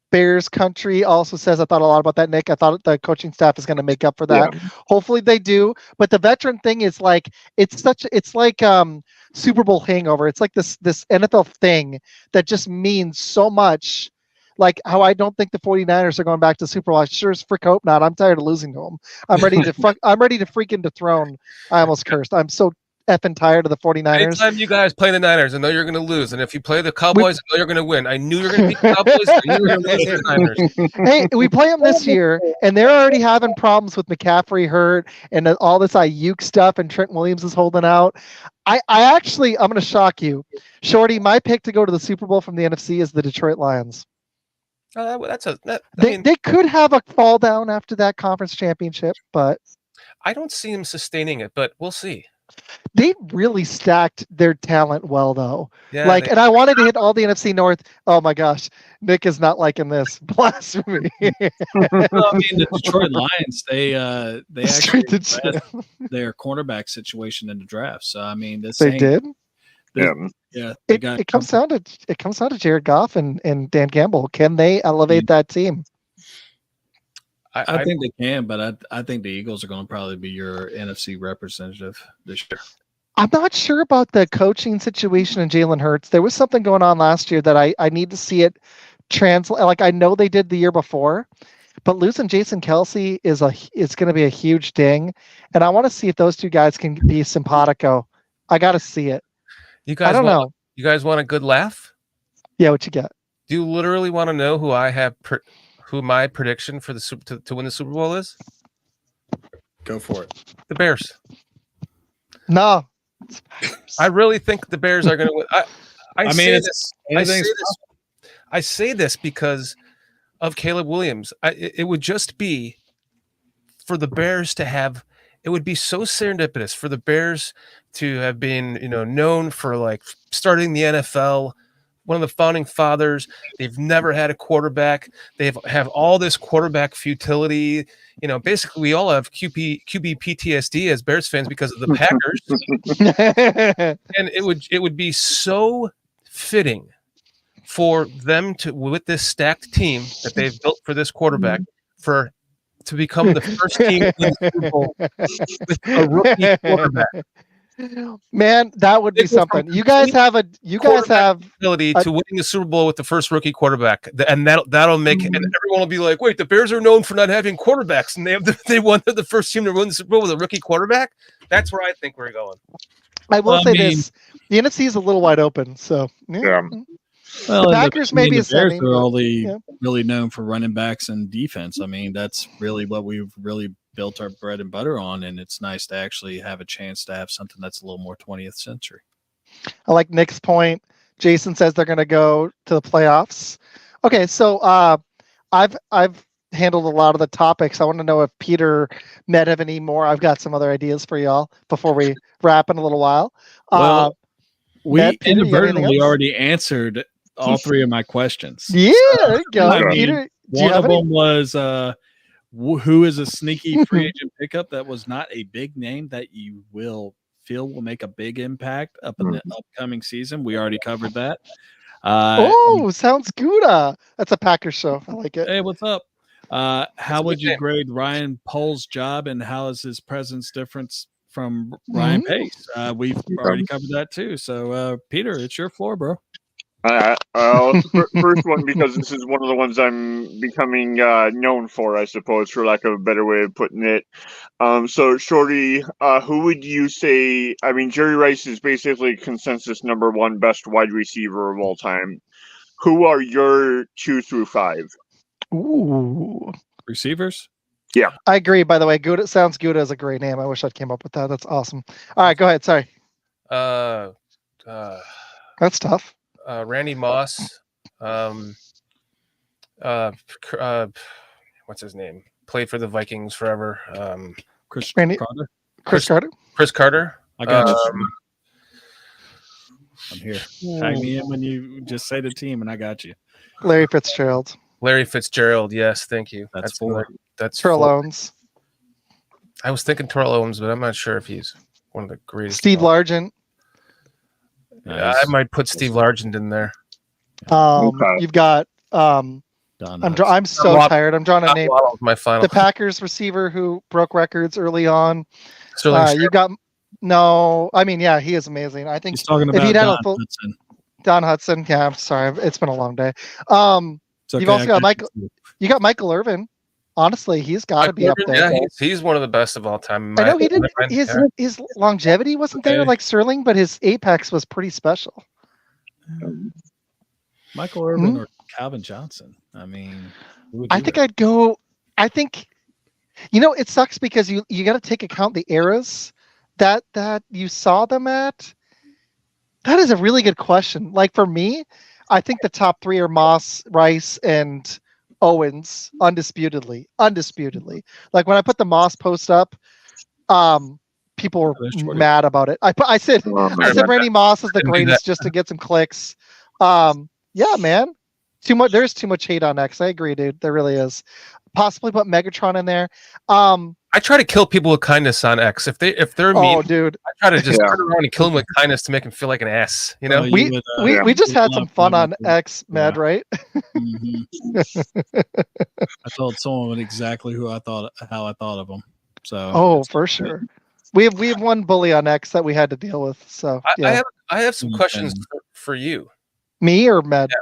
Bears country also says, I thought a lot about that, Nick. I thought the coaching staff is going to make up for that. Yeah. Hopefully they do. But the veteran thing is like, it's like Super Bowl hangover. It's like this NFL thing that just means so much. Like how I don't think the 49ers are going back to Super Bowl. I sure as frick hope not. I'm tired of losing to them. I'm ready to freaking dethrone. I almost cursed. I'm so effing tired of the 49ers. Anytime you guys play the Niners, I know you're going to lose. And if you play the Cowboys, I know you're going to win. I knew you were going to beat the Cowboys. I knew you were going to lose to the Niners. Hey, we play them this year, and they're already having problems with McCaffrey hurt and all this Ayuk stuff, and Trent Williams is holding out. I'm going to shock you. Shorty, my pick to go to the Super Bowl from the NFC is the Detroit Lions. They could have a fall down after that conference championship, but I don't see them sustaining it, but we'll see. They really stacked their talent well, though. Yeah, and I wanted to hit all the NFC North. Oh my gosh, Nick is not liking this. Blasphemy. Well, I mean, the Detroit Lions, they actually addressed their cornerback situation in the draft. So I mean, they did. Yeah. It comes down to Jared Goff and Dan Campbell. Can they elevate that team? I think they can, but I think the Eagles are going to probably be your NFC representative this year. I'm not sure about the coaching situation in Jalen Hurts. There was something going on last year that I need to see it translate. Like I know they did the year before, but losing Jason Kelce is going to be a huge ding, and I want to see if those two guys can be simpatico. I got to see it. I don't know. You guys want a good laugh? Yeah, what you got? Do you literally want to know who I have? Who my prediction for the to win the Super Bowl is? Go for it. The Bears. No. I really think the Bears are going to win. I say this because of Caleb Williams. It would just be for the Bears to have. It would be so serendipitous for the Bears to have been, known for like starting the NFL. One of the founding fathers. They've never had a quarterback. They have all this quarterback futility. Basically we all have QB PTSD as Bears fans because of the Packers. And it would be so fitting for them to, with this stacked team that they've built for this quarterback, to become the first team in the Super Bowl with a rookie quarterback. Man, that would be something. You guys have ability to winning the Super Bowl with the first rookie quarterback, and that'll make and everyone will be like, wait, the Bears are known for not having quarterbacks, and they won the first team to win the Super Bowl with a rookie quarterback. That's where I think we're going. I will say this: the NFC is a little wide open, so yeah. Well, the Packers maybe the Bears are only really known for running backs and defense. I mean, that's really what we've really built our bread and butter on, and it's nice to actually have a chance to have something that's a little more 20th century. I like Nick's point. Jason says they're going to go to the playoffs. Okay, so I've handled a lot of the topics. I want to know if Peter Med have any more. I've got some other ideas for y'all before we wrap in a little while. Well, we inadvertently already answered all three of my questions. Yeah, there you go. Peter, one of them was who is a sneaky free agent pickup that was not a big name that you will make a big impact up in the upcoming season. We already covered that. Sounds good. That's a Packers show. I like it. Hey, what's up? How would you grade Ryan Poles' job, and how is his presence different from Ryan Pace? We've already covered that too. So, Peter, it's your floor, bro. First one, because this is one of the ones I'm becoming known for, I suppose, for lack of a better way of putting it. So, Shorty, who would you say? I mean, Jerry Rice is basically consensus number one best wide receiver of all time. Who are your 2 through 5? Ooh. Receivers? Yeah. I agree, by the way. Gouda sounds Gouda is a great name. I wish I'd came up with that. That's awesome. All right, go ahead. Sorry. That's tough. Randy Moss. What's his name? Played for the Vikings forever. Chris Randy- Carter? Carter? Chris Carter. I got you. I'm here. Tag me in when you just say the team, and I got you. Larry Fitzgerald. Larry Fitzgerald. Yes, thank you. That's 4. That's Terrell 4. Owens. I was thinking Terrell Owens, but I'm not sure if he's one of the greatest. Steve Largent. Yeah, I might put Steve Largent in there. You've got Don I'm so tired. I'm drawing a name. My final. The Packers receiver who broke records early on. You got no. I mean, yeah, he is amazing. I think he's talking about Hudson. Don Hudson. Yeah, I'm sorry. It's been a long day. Okay, you've also got Michael. You got Michael Irvin. Honestly, he's got to be up there. Yeah, he's one of the best of all time. I know he didn't. His longevity wasn't there like Sterling, but his apex was pretty special. Michael Irvin or Calvin Johnson. I mean, I think I'd go. I think, it sucks because you got to take account the eras that you saw them at. That is a really good question. Like for me, I think the top 3 are Moss, Rice, and Owens, undisputedly. Like when I put the Moss post up, people were mad about it. I said Randy Moss is the greatest just to get some clicks. Yeah, man. There's too much hate on X. I agree, dude. There really is. Possibly put Megatron in there. I try to kill people with kindness on X. If they're mean, dude, I try to just turn around and kill them with kindness to make them feel like an ass. We just had some fun on X, Mad, right? Mm-hmm. I told someone exactly how I thought of them. So for sure. We have one bully on X that we had to deal with. So yeah. I have some questions for you. Me or Mad? Yeah.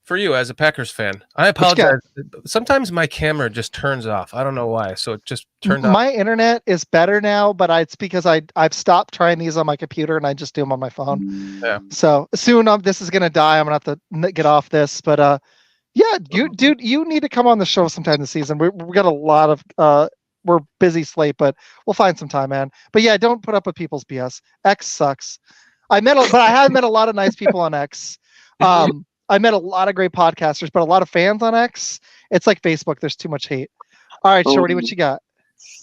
For you as a Packers fan. I apologize. Sometimes my camera just turns off. I don't know why. So it just turned off. My internet is better now, but it's because I've stopped trying these on my computer and I just do them on my phone. Yeah. So soon this is gonna die. I'm gonna have to get off this. But yeah, you need to come on the show sometime this season. We got a lot of we're busy slate, but we'll find some time, man. But yeah, don't put up with people's BS. X sucks. I have met a lot of nice people on X. I met a lot of great podcasters, but a lot of fans on X. It's like Facebook. There's too much hate. All right, Shorty, what you got?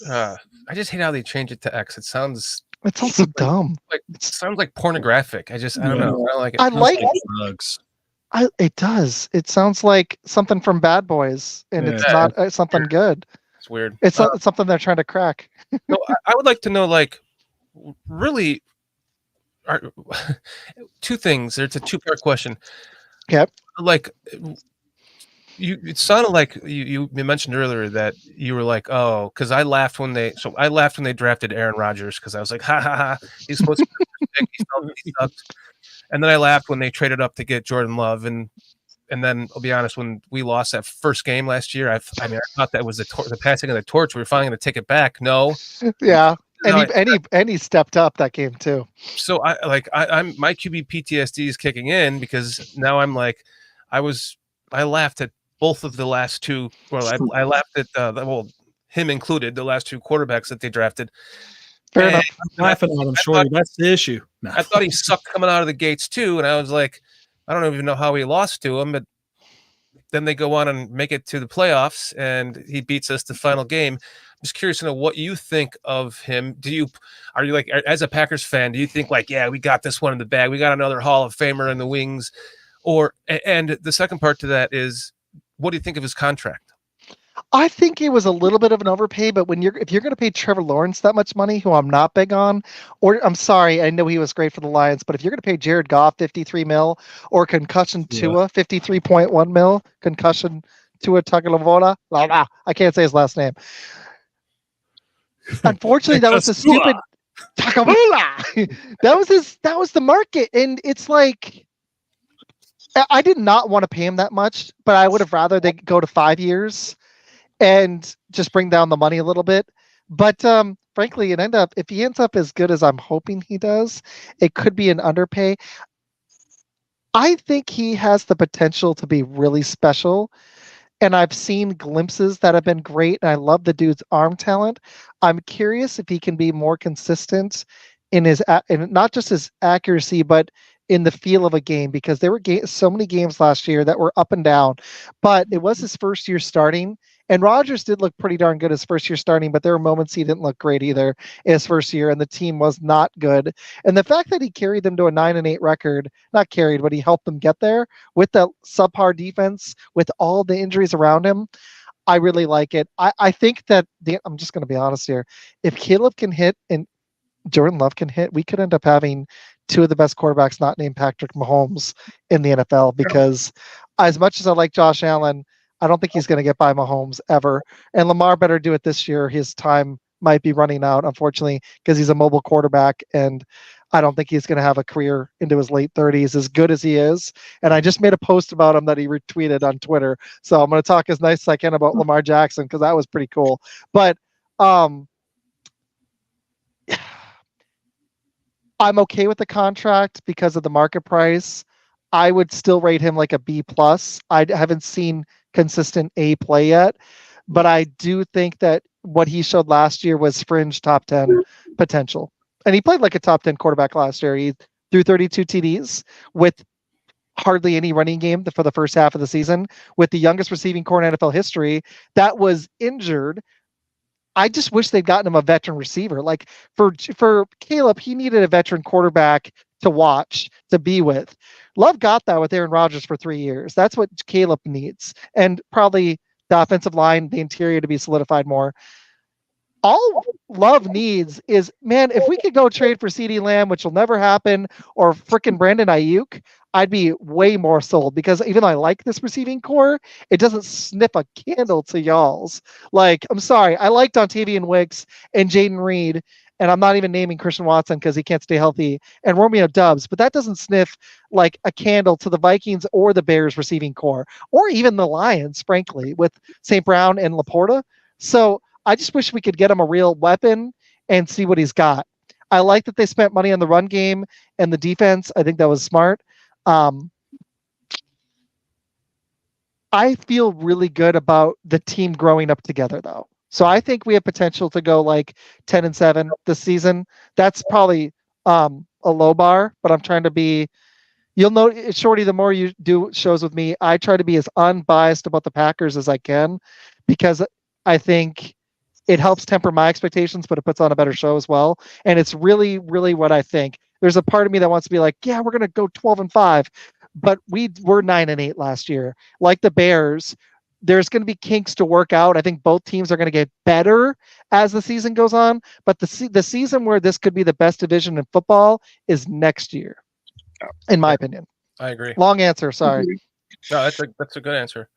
I just hate how they change it to X. It sounds so dumb. It sounds like pornographic. I don't know. I don't like it. I like drugs. It does. It sounds like something from Bad Boys, and it's not something good. It's weird. It's something they're trying to crack. No, I would like to know, really, two things. It's a 2-part question. Yep. It sounded like you mentioned earlier that you were like, oh, because I laughed when they drafted Aaron Rodgers because I was like, ha ha ha, he's supposed to be the pick. He sucked. And then I laughed when they traded up to get Jordan Love, and then I'll be honest, when we lost that first game last year, I thought that was the passing of the torch. We were finally going to take it back. No. Yeah. And he stepped up that game too. So I'm my QB PTSD is kicking in because now I'm like, I laughed at both of the last two. Well, I laughed at him included, the last 2 quarterbacks that they drafted. Fair enough. I'm laughing at him, Shorty. That's the issue. No. I thought he sucked coming out of the gates too, and I was like, I don't even know how he lost to him, but then they go on and make it to the playoffs, and he beats us the final game. I'm just curious to know what you think of him. Are you like, as a Packers fan, do you think like, yeah, we got this one in the bag, we got another Hall of Famer in the wings? And the second part to that is, what do you think of his contract? I think it was a little bit of an overpay, but if you're going to pay Trevor Lawrence that much money, who I'm not big on, or I'm sorry, I know he was great for the Lions, but if you're going to pay Jared Goff $53 million or concussion Tua $53.1 million, concussion Tua Tagovailoa, I can't say his last name. Unfortunately, that was the stupid Tagovailoa. That was the market, and it's like, I did not want to pay him that much, but I would have rather they go to 5 years and just bring down the money a little bit. But frankly, if he ends up as good as I'm hoping he does, it could be an underpay. I think he has the potential to be really special. And I've seen glimpses that have been great. And I love the dude's arm talent. I'm curious if he can be more consistent in in not just his accuracy, but in the feel of a game, because there were so many games last year that were up and down. But it was his first year starting. And Rodgers did look pretty darn good his first year starting, but there were moments he didn't look great either in his first year, and the team was not good. And the fact that he carried them to a 9-8 record, not carried, but he helped them get there with the subpar defense, with all the injuries around him, I really like it. I think that I'm just going to be honest here. If Caleb can hit and Jordan Love can hit, we could end up having two of the best quarterbacks not named Patrick Mahomes in the NFL, because as much as I like Josh Allen, I don't think he's going to get by Mahomes ever. And Lamar better do it this year. His time might be running out, unfortunately, because he's a mobile quarterback, and I don't think he's going to have a career into his late 30s as good as he is. And I just made a post about him that he retweeted on Twitter. So I'm going to talk as nice as I can about Lamar Jackson, because that was pretty cool. But I'm okay with the contract because of the market price. I would still rate him like a B+. I haven't seen consistent A play yet, but I do think that what he showed last year was fringe top 10 potential. And he played like a top 10 quarterback last year. He threw 32 TDs with hardly any running game for the first half of the season, with the youngest receiving core in NFL history that was injured. I just wish they'd gotten him a veteran receiver. Like for Caleb, he needed a veteran quarterback to watch, to be with. Love got that with Aaron Rodgers for 3 years. That's what Caleb needs. And probably the offensive line, the interior to be solidified more. All Love needs is, man, if we could go trade for CeeDee Lamb, which will never happen, or frickin' Brandon Ayuk, I'd be way more sold, because even though I like this receiving core, it doesn't sniff a candle to y'all's. Like, I'm sorry, I like Dontavian Wicks and Jaden Reed, and I'm not even naming Christian Watson because he can't stay healthy, and Romeo Doubs, but that doesn't sniff like a candle to the Vikings or the Bears receiving core, or even the Lions, frankly, with St. Brown and Laporta. So I just wish we could get him a real weapon and see what he's got. I like that they spent money on the run game and the defense. I think that was smart. I feel really good about the team growing up together, though. So I think we have potential to go like 10-7 this season. That's probably a low bar, but I'm trying to be. You'll know, Shorty, the more you do shows with me, I try to be as unbiased about the Packers as I can, because I think it helps temper my expectations, but it puts on a better show as well. And it's really, really what I think. There's a part of me that wants to be like, yeah, we're going to go 12-5, but we were 9-8 last year. Like the Bears, there's going to be kinks to work out. I think both teams are going to get better as the season goes on, but the season where this could be the best division in football is next year, in my opinion. I agree. Long answer, sorry. No, that's a good answer.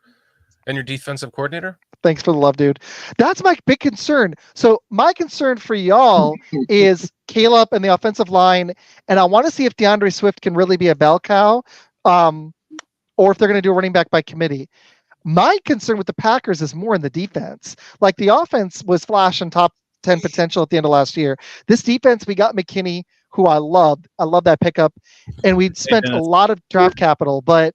And your defensive coordinator? Thanks for the love, dude. That's my big concern. So my concern for y'all is Caleb and the offensive line, and I want to see if DeAndre Swift can really be a bell cow, or if they're going to do a running back by committee. My concern with the Packers is more in the defense. Like, the offense was flashing top 10 potential at the end of last year. This defense, we got McKinney, who I loved. I love that pickup, and we spent a lot of draft capital, but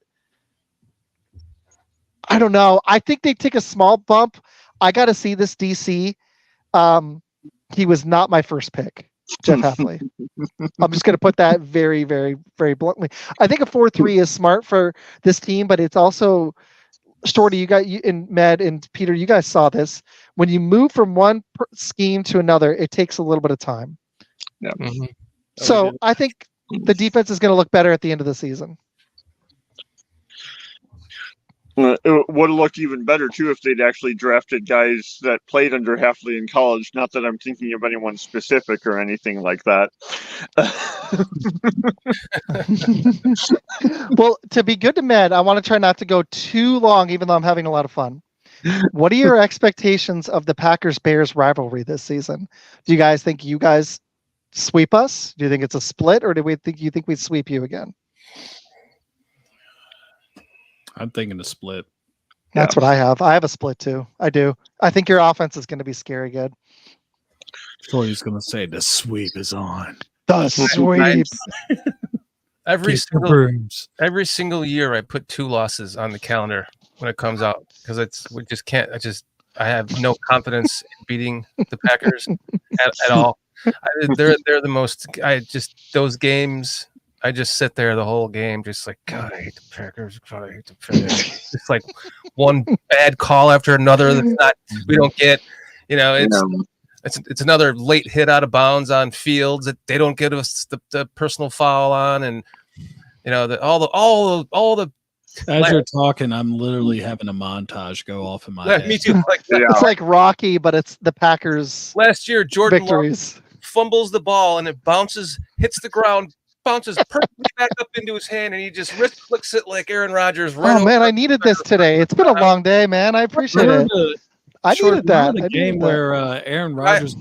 I don't know. I think they take a small bump. I got to see this DC. He was not my first pick, Jeff Hafley. I'm just going to put that very, very, very bluntly. I think a 4-3 is smart for this team, but it's also, Shorty, and Med and Peter, you guys saw this. When you move from one scheme to another, it takes a little bit of time. Yeah. Mm-hmm. So I think the defense is going to look better at the end of the season. It would have looked even better, too, if they'd actually drafted guys that played under Hafley in college. Not that I'm thinking of anyone specific or anything like that. Well, to be good to Med, I want to try not to go too long, even though I'm having a lot of fun. What are your expectations of the Packers-Bears rivalry this season? Do you guys think you guys sweep us? Do you think it's a split, or do you think we sweep you again? I'm thinking a split. That's what I have. I have a split too. I do. I think your offense is going to be scary good. Shorty's going to say the sweep is on. The sweep. Every single year, I put 2 losses on the calendar when it comes out because we just can't. I have no confidence in beating the Packers at all. They're the most. Those games. I just sit there the whole game, just like, God, I hate the Packers. God, I hate the Packers. It's like one bad call after another. We don't get. It's another late hit out of bounds on Fields that they don't get us the personal foul on, and all the. As you're talking, I'm literally having a montage go off in my head. Me too. It's like Rocky, but it's the Packers. Last year, Jordan victories. Fumbles the ball and it hits the ground, bounces perfectly back up into his hand, and he just wrist flicks it like Aaron Rodgers. Oh man, I needed this today. It's been a long day, man. I appreciate it. I needed that. The game where Aaron Rodgers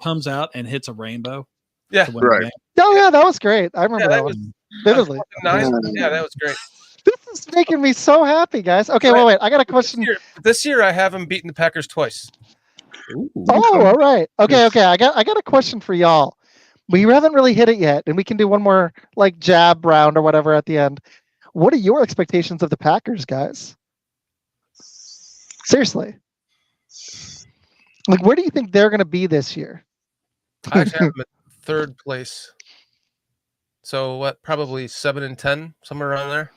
comes out and hits a rainbow. Yeah, right. Oh yeah, that was great. I remember that one vividly. Nice. Yeah, that was great. This is making me so happy, guys. Okay, wait. I got a question. This year, I haven't beaten the Packers twice. Ooh. Oh, all right. Okay. I got a question for y'all. We haven't really hit it yet, and we can do one more like jab round or whatever at the end. What are your expectations of the Packers, guys? Seriously. Like, where do you think they're going to be this year? I actually have them at 3rd place. So what? Probably 7-10, somewhere around there.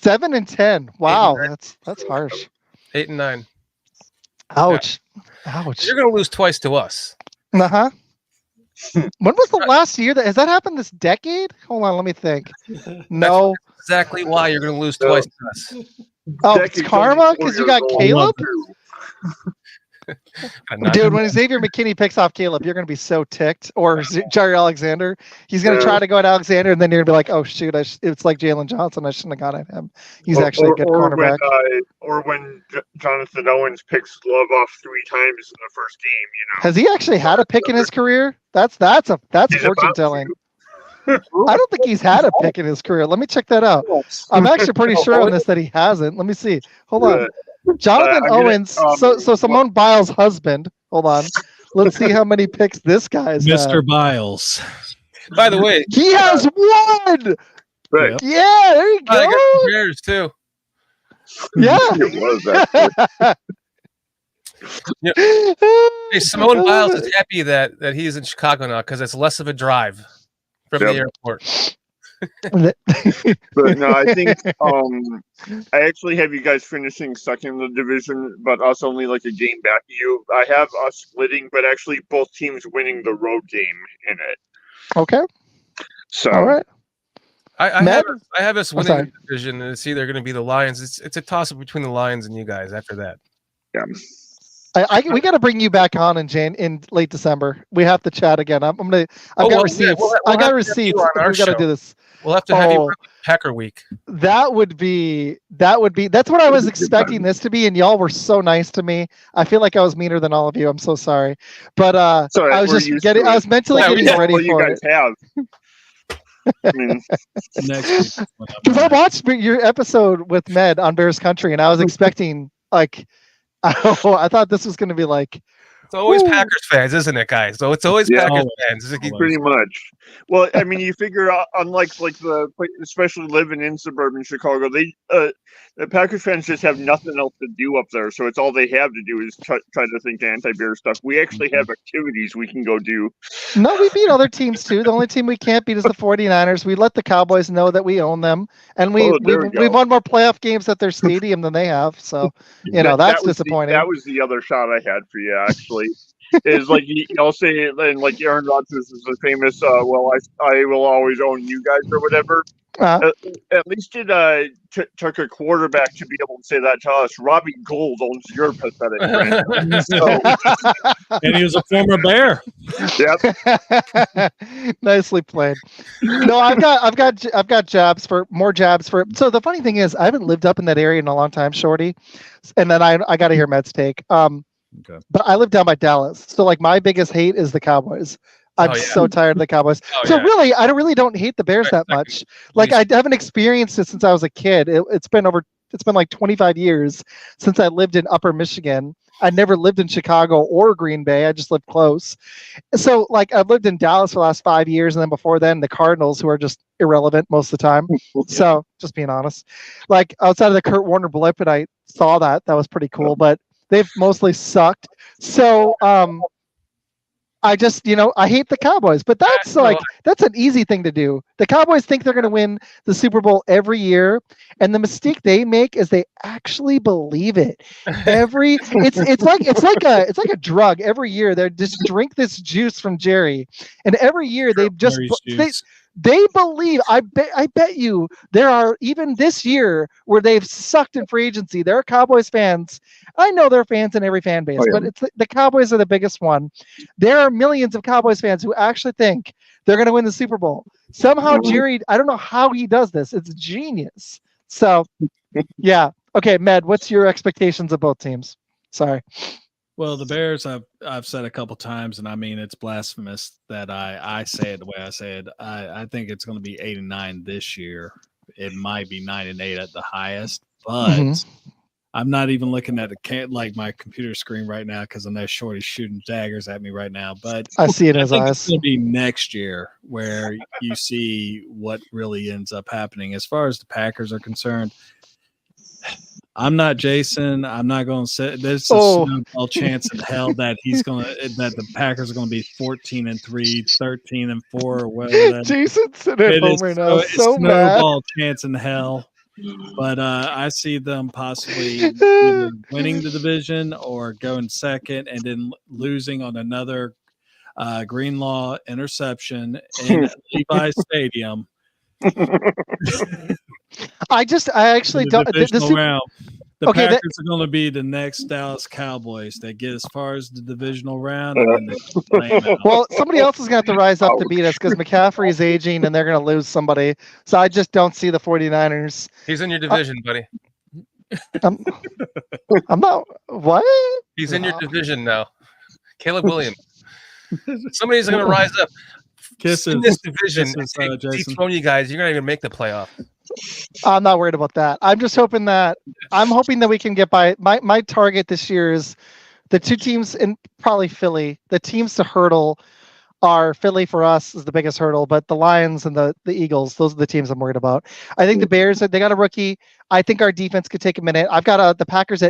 7-10. Wow, that's harsh. 8-9. Ouch. Yeah. Ouch. You're going to lose twice to us. Uh-huh. When was the last year has that happened this decade? Hold on, let me think. No. That's exactly why you're going to lose twice to us. Oh, it's karma because you got Caleb? Dude, when Xavier McKinney picks off Caleb, you're going to be so ticked. Or Jair Alexander. He's going to try to go at Alexander, and then you're going to be like, oh, shoot, it's like Jalen Johnson. I shouldn't have gone at him. He's actually a good cornerback. When Jonathan Owens picks Love off 3 times in the first game, Has he actually had a pick in his career? That's fortune telling. I don't think he's had a pick in his career. Let me check that out. I'm actually pretty sure on this that he hasn't. Let me see. Hold on. Jonathan Owens. So Simone Biles' husband. Hold on. Let's see how many picks this guy's Mr. had. By the way, he has 1. Right. Yeah, there you go. I got some Bears too. Yeah. Hey, Simone Biles is happy that he's in Chicago now because it's less of a drive from the airport. But no, I think I actually have you guys finishing second in the division, but us only like a game back of you. I have us splitting, but actually both teams winning the road game in it. Okay. So all right. I have us winning the division, and it's either going to be the Lions. It's a toss up between the Lions and you guys after that. Yeah. We got to bring you back on in late December. We have to chat again. I've got receipts. I got receipts. We got to do this. We'll have to have you Packer Week. That would be. That's what I was expecting this to be, and y'all were so nice to me. I feel like I was meaner than all of you. I'm so sorry, but I was just getting. I was mentally getting ready for you guys it. Have. I mean, because I watched your episode with Med on Bears Country, and I was expecting like. I thought this was going to be like. It's always Packers fans, isn't it, guys? So it's always Packers fans. Pretty much. Well, I mean, you figure unlike especially living in suburban Chicago, the Packers fans just have nothing else to do up there. So it's all they have to do is try to think anti-Bear stuff. We actually have activities we can go do. No, we beat other teams too. The only team we can't beat is the 49ers. We let the Cowboys know that we own them, and we won more playoff games at their stadium than they have. So that's disappointing. That was the other shot I had for you, actually. Is like y'all say, and like Aaron Rodgers is the famous. I will always own you guys or whatever. At least it took a quarterback to be able to say that to us. Robbie Gould owns your pathetic brand. And he was a former Bear. Yep. Nicely played. No, I've got jabs for more jabs for. So the funny thing is, I haven't lived up in that area in a long time, Shorty. And then I got to hear Med's take. Okay. But I live down by Dallas, so like my biggest hate is the Cowboys. I'm so tired of the Cowboys. Really, I don't hate the Bears that much. Like I haven't experienced it since I was a kid. It's been like 25 years since I lived in Upper Michigan. I never lived in Chicago or Green Bay. I just lived close. So like I've lived in Dallas for the last 5 years, and then before then the Cardinals, who are just irrelevant most of the time. So just being honest, like outside of the Kurt Warner blip, and I saw that was pretty cool, but they've mostly sucked. So I just, I hate the Cowboys, but that's an easy thing to do. The Cowboys think they're going to win the Super Bowl every year, and the mistake they make is they actually believe it. It's like a drug. Every year they just drink this juice from Jerry, and every year they believe. I bet you there are, even this year, where they've sucked in free agency. There are Cowboys fans. I know there are fans in every fan base, but it's the Cowboys are the biggest one. There are millions of Cowboys fans who actually think they're going to win the Super Bowl. Somehow Jerry, I don't know how he does this. It's genius. So, yeah. Okay, Med, what's your expectations of both teams? Sorry. Well, the Bears, I've said a couple times, and I mean it's blasphemous that I say it the way I say it. I think it's going to be 8-9 this year. It might be 9-8 at the highest, but I'm not even looking at my computer screen right now because I know Shorty's shooting daggers at me right now. But I see it in his eyes. It's going to be next year where you see what really ends up happening. As far as the Packers are concerned, I'm not Jason. I'm not going to say there's a snowball chance in hell that the Packers are going to be 14-3, 13-4, or whatever. Jason's sitting at home right now. So mad. Snowball chance in hell. But I see them possibly either winning the division or going second and then losing on another Greenlaw interception in Levi's Stadium. I actually don't. The Packers are going to be the next Dallas Cowboys. They get as far as the divisional round. And then they well, somebody else is going to have to rise up to beat us because McCaffrey is aging and they're going to lose somebody. So I just don't see the 49ers. He's in your division, buddy. I'm not. What? He's in your division now. Caleb Williams. Somebody's going to rise up. In this division, dethrone you guys. You're not even make the playoff. I'm not worried about that. I'm hoping that we can get by. My target this year is the two teams, and probably Philly. The teams to hurdle are Philly for us is the biggest hurdle, but the Lions and the Eagles, those are the teams I'm worried about. I think the Bears, they got a rookie. I think our defense could take a minute. I've got the Packers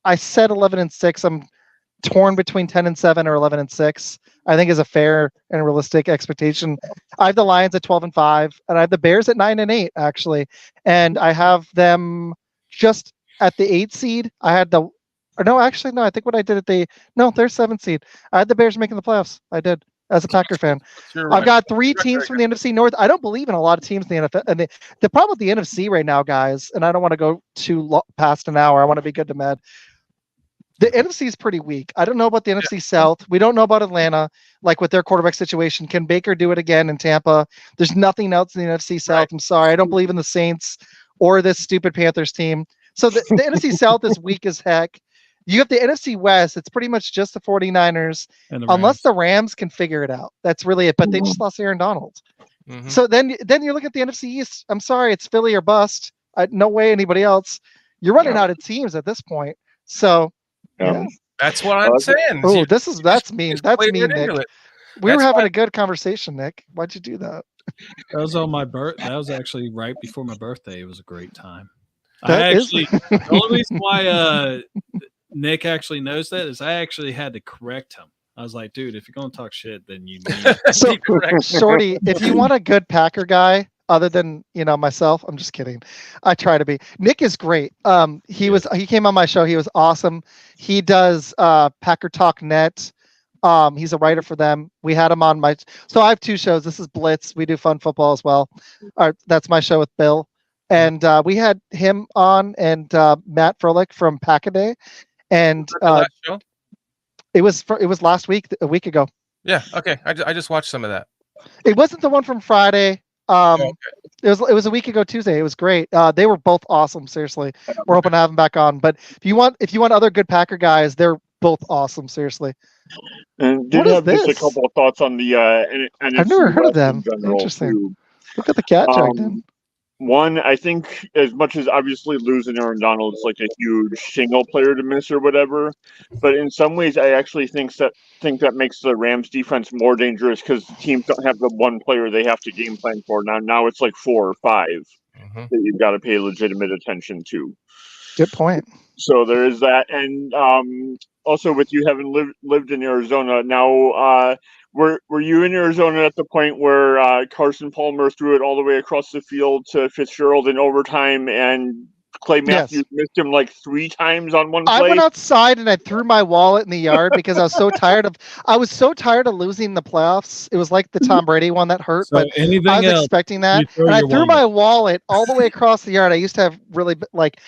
I said 11-6. I'm torn between 10-7 or 11-6. I think is a fair and realistic expectation. I have the Lions at 12-5, and I have the Bears at 9-8 actually, and I have them just at the 8 seed. I think what I did they're 7 seed. I had the Bears making the playoffs. I did as a Packer fan. I've got 3 teams from the NFC North. I don't believe in a lot of teams in the NFL, and the problem with the NFC right now, guys, and I don't want to go too past an hour. I want to be good to Med. The NFC is pretty weak. I don't know about the NFC South. We don't know about Atlanta, like with their quarterback situation. Can Baker do it again in Tampa? There's nothing else in the NFC South. Right. I'm sorry. I don't believe in the Saints or this stupid Panthers team. So the NFC South is weak as heck. You have the NFC West. It's pretty much just the 49ers, unless the Rams can figure it out. That's really it. But they just lost Aaron Donald. Mm-hmm. So then you look at the NFC East. I'm sorry. It's Philly or bust. No way anybody else. You're running out of teams at this point. So... Yeah. That's what I'm saying. Oh, that's mean. That's mean, Nick. We were having a good conversation, Nick. Why'd you do that? That was on my birthday. That was actually right before my birthday. It was a great time. The only reason why Nick actually knows that is I actually had to correct him. I was like, dude, if you're going to talk shit, then you need to correct. Shorty, if you want a good Packer guy, other than myself, I'm just kidding. I try to be. Nick is great. He came on my show. He was awesome. He does Packer Talk Net. He's a writer for them. We had him on so I have 2 shows. This is Blitz. We do fun football as well. That's my show with Bill. And we had him on and Matt Froelich from Pack-A-Day. And last show? It was last week, a week ago. Yeah. Okay. I just watched some of that. It wasn't the one from Friday. Okay. It was a week ago Tuesday. It was great. They were both awesome. Seriously, we're hoping to have them back on. But if you want other good Packer guys, they're both awesome. Seriously. And did What is have just a this? couple of thoughts on the NFC I've never heard of West them. in general, Interesting. too. Look at the cat dragged in. One, I think as much as obviously losing Aaron Donald is like a huge single player to miss or whatever, but in some ways I actually think that makes the Rams defense more dangerous because teams don't have the one player they have to game plan for. Now it's like 4 or 5 that you've got to pay legitimate attention to. Good point. So there is that, and also with you having lived in Arizona now, were you in Arizona at the point where Carson Palmer threw it all the way across the field to Fitzgerald in overtime, and Clay Matthews missed him like 3 times on one play? I went outside and I threw my wallet in the yard because I was so tired of losing the playoffs. It was like the Tom Brady one that hurt, but I was expecting that. And I threw my wallet all the way across the yard. I used to have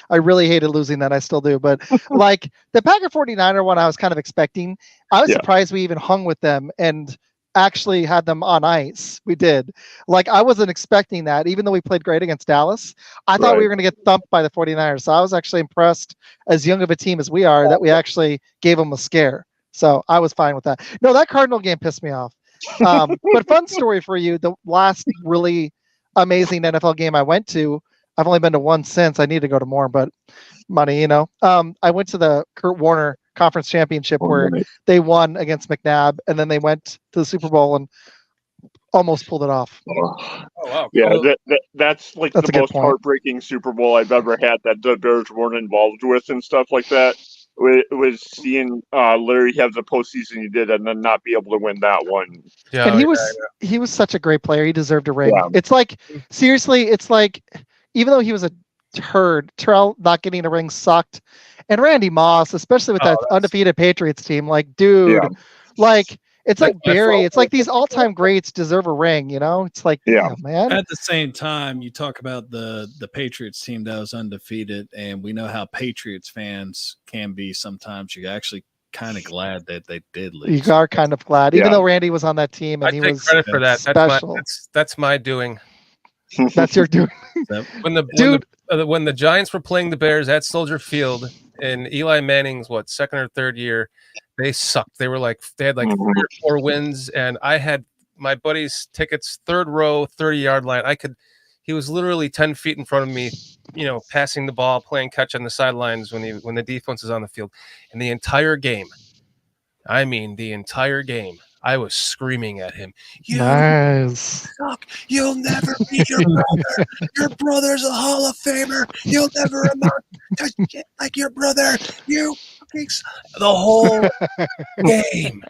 I really hated losing that. I still do. But like the Packer 49er one, I was kind of expecting. I was surprised we even hung with them and actually had them on ice. We did. Like, I wasn't expecting that, even though we played great against Dallas. I thought we were going to get thumped by the 49ers. So I was actually impressed, as young of a team as we are, that we actually gave them a scare. So I was fine with that. No, that Cardinal game pissed me off. But fun story for you. The last really amazing NFL game I went to, I've only been to one since. I need to go to more, but money, I went to the Kurt Warner Conference Championship where they won against McNabb, and then they went to the Super Bowl and almost pulled it off. Oh wow! Yeah, that's the most heartbreaking Super Bowl I've ever had that the Bears weren't involved with and stuff like that. It was seeing Larry have the postseason he did and then not be able to win that one. Yeah, and he was such a great player. He deserved a ring. Yeah. It's like, seriously, it's like, even though he was a turd, Terrell not getting a ring sucked. And Randy Moss, especially with that undefeated Patriots team, like, dude, like, it's like Barry. It's like these all-time greats deserve a ring, It's like, man. At the same time, you talk about the Patriots team that was undefeated, and we know how Patriots fans can be sometimes. You're actually kind of glad that they did lose. You are kind of glad, even though Randy was on that team and he was credit for that. Special. That's my doing. That's your doing. When the Giants were playing the Bears at Soldier Field in Eli Manning's second or third year, they sucked. They had 3 or 4 wins, and I had my buddy's tickets, third row, 30-yard line. He was literally 10 feet in front of me, passing the ball, playing catch on the sidelines when the defense is on the field. And the entire game, I was screaming at him, "You suck! You'll never be your brother. Your brother's a Hall of Famer. You'll never amount to shit like your brother. You fucking suck." The whole game.